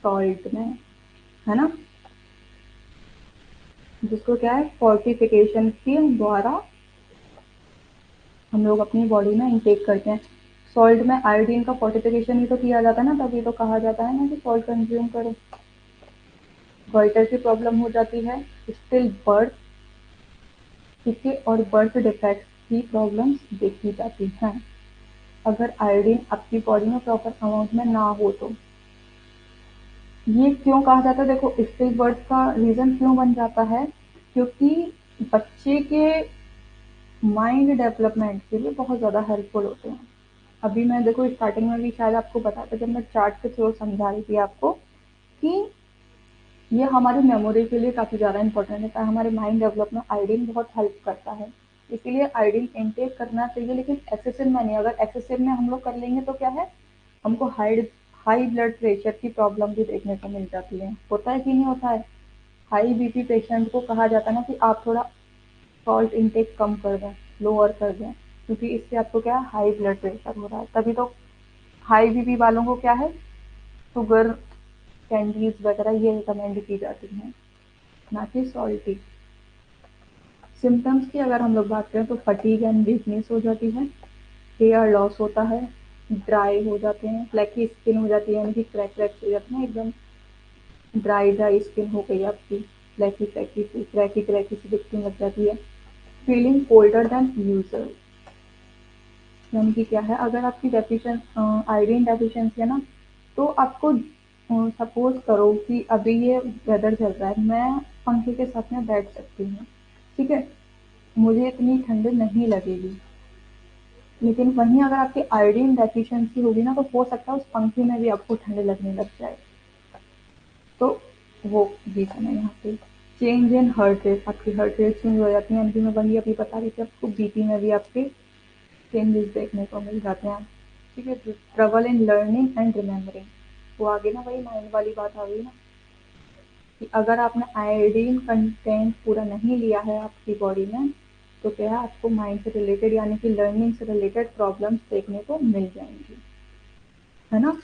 A: सॉल्ट में, है ना। जिसको क्या है, फोर्टिफिकेशन के द्वारा हम लोग अपनी बॉडी में इंटेक करते हैं। सॉल्ट में आयोडीन का फोर्टिफिकेशन ही तो किया जाता है ना, तभी तो कहा जाता है ना कि सॉल्ट कंज्यूम करो। गोइटर की प्रॉब्लम हो जाती है, स्टिल बर्थ, ठीक है, और बर्थ डिफेक्ट की प्रॉब्लम्स देखी जाती हैं अगर आयोडीन आपकी बॉडी में प्रॉपर अमाउंट में ना हो तो। ये क्यों कहा जाता है? देखो, स्टिल बर्थ का रीजन क्यों बन जाता है? क्योंकि बच्चे के माइंड डेवलपमेंट के लिए बहुत ज़्यादा हेल्पफुल होते हैं। अभी मैं देखो स्टार्टिंग में भी शायद आपको बताया था, जब मैं चार्ट के थ्रू समझा रही थी आपको, कि ये हमारी मेमोरी के लिए काफ़ी ज़्यादा इंपॉर्टेंट होता है, हमारे माइंड डेवलप में आयोडीन बहुत हेल्प करता है। इसीलिए आयोडीन इनटेक करना चाहिए, लेकिन एक्सेसिव में नहीं। अगर एक्सेसिव में हम लोग कर लेंगे तो क्या है, हमको हाई हाई ब्लड प्रेशर की प्रॉब्लम भी देखने को मिल जाती है। होता है कि नहीं होता है? हाई बीपी पेशेंट को कहा जाता है ना कि आप थोड़ा सॉल्ट इनटेक कम कर दें, लोअर कर दें, क्योंकि इससे आपको क्या है, हाई ब्लड प्रेशर हो रहा है। तभी तो हाई बीपी वालों को क्या है, शुगर कैंडीज वगैरह ये रिकमेंड की जाती हैं, ना कि सॉल्टी। सिम्टम्स की अगर हम लोग बात करें तो फटीग एंड वीकनेस हो जाती है, हेयर लॉस होता है, ड्राई हो जाते हैं, फ्लैकी स्किन हो जाती है, यानी कि क्रैक क्रैक हो जाते हैं, एकदम ड्राई ड्राई स्किन हो गई आपकी, फ्लैकी फ्लैकी सी, क्रैकी क्रैकी सी दिखने लग जाती है। फीलिंग कोल्डर देन यूजुअल, यानी कि क्या है, अगर आपकी आयोडीन डेफिशिएंसी है ना, तो आपको सपोज करो कि अभी ये वेदर चल रहा है, मैं पंखे के साथ में बैठ सकती हूँ, ठीक है, मुझे इतनी ठंड नहीं लगेगी। लेकिन वहीं अगर आपकी आयोडीन डेफिशिएंसी होगी ना, तो हो सकता है उस पंखे में भी आपको ठंड लगने लग जाए। तो वो रीजन है यहाँ पे। चेंज इन हार्ट रेट, आपकी हार्ट रेट चेंज हो जाती है, यानी मैं वही अभी बता रही थी आपको, बीपी में भी आपके चेंजेस देखने को मिल जाते हैं, ठीक है। Trouble in learning and remembering, वो आगे ना वही माइंड वाली बात आ गई ना, कि अगर आपने आयोडीन कंटेंट पूरा नहीं लिया है आपकी बॉडी में, तो क्या है, आपको माइंड से रिलेटेड यानी कि लर्निंग से रिलेटेड प्रॉब्लम्स देखने को मिल जाएंगी, है ना।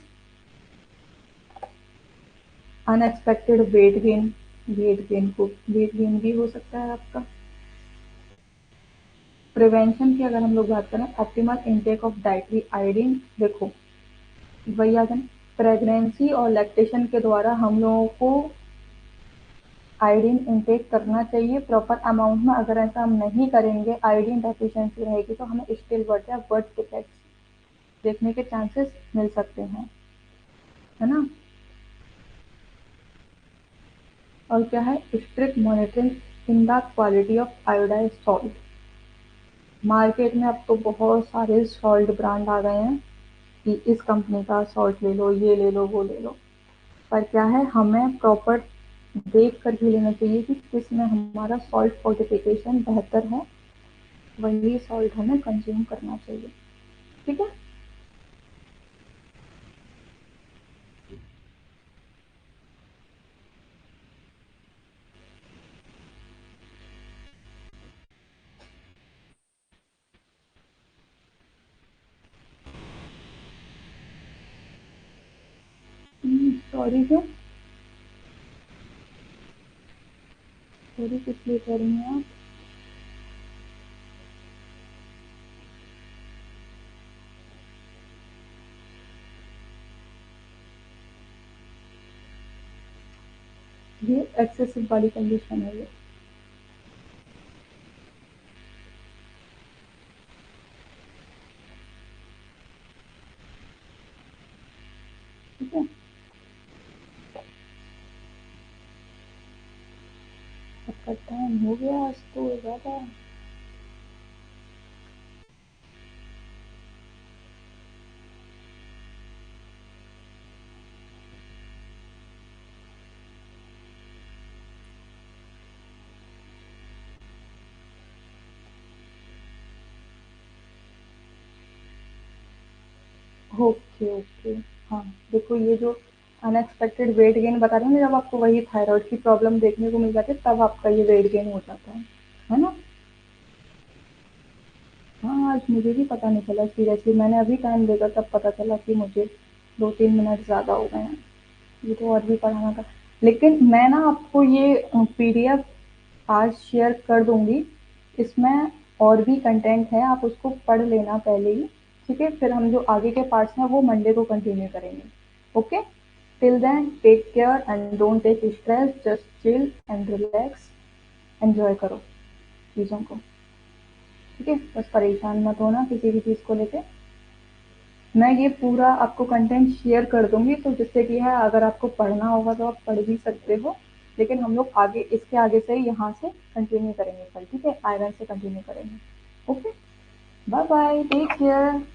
A: Unexpected weight gain, weight gain भी हो सकता है आपका। प्रिवेंशन की अगर हम लोग बात करें, optimal intake of dietary iodine, देखो वही आ गया, प्रेगनेंसी और लैक्टेशन के द्वारा हम लोगों को आयोडीन इनटेक करना चाहिए प्रॉपर अमाउंट में। अगर ऐसा हम नहीं करेंगे, आयोडीन डेफिशिएंसी रहेगी, तो हमें स्टिल बर्थ या बर्थ डिफेक्ट्स देखने के चांसेस मिल सकते हैं, है ना। और क्या है, strict monitoring in the quality of iodise salt. Market में अब तो बहुत सारे सॉल्ट ब्रांड आ गए हैं कि इस कंपनी का सॉल्ट ले लो, ये ले लो, वो ले लो, पर क्या है, हमें प्रॉपर देख कर ही लेना चाहिए कि किस में हमारा सॉल्ट फोर्टिफिकेशन बेहतर है, वही सॉल्ट हमें कंज्यूम करना चाहिए, ठीक है। सॉरी क्यों? सॉरी किस लिए कर रही हैं आप? ये एक्सेसिव वाली कंडीशन है ये। ठीक है, आपका टाइम हो गया आज तो ज़्यादा। Okay okay. हाँ, देखो ये जो अनएक्सपेक्टेड वेट गेन बता रहे हैं ना, जब आपको वही थायराइड की प्रॉब्लम देखने को मिल जाती है तब आपका ये वेट गेन हो जाता है ना? हाँ, आज मुझे भी पता नहीं चला सीरियसली, मैंने अभी टाइम देखा तब पता चला कि मुझे 2-3 मिनट ज़्यादा हो गए हैं। ये तो और भी पढ़ाना था। लेकिन मैं ना आपको ये पीडीएफ आज शेयर कर दूँगी। इसमें और भी कंटेंट है, आप उसको पढ़ लेना पहले ही, ठीक है? फिर हम जो आगे के पार्ट्स हैं वो मंडे को कंटिन्यू करेंगे। Okay? Till then take care and don't take stress, just chill and relax, enjoy करो चीज़ों को, ठीक है? बस परेशान मत होना किसी भी चीज़ को लेके। मैं ये पूरा आपको कंटेंट शेयर कर दूँगी, तो जिससे कि है अगर आपको पढ़ना होगा तो आप पढ़ भी सकते हो। लेकिन हम लोग आगे इसके आगे से यहाँ से कंटिन्यू करेंगे कल, ठीक है? आयरन से कंटिन्यू करेंगे। Okay? Bye bye, take care.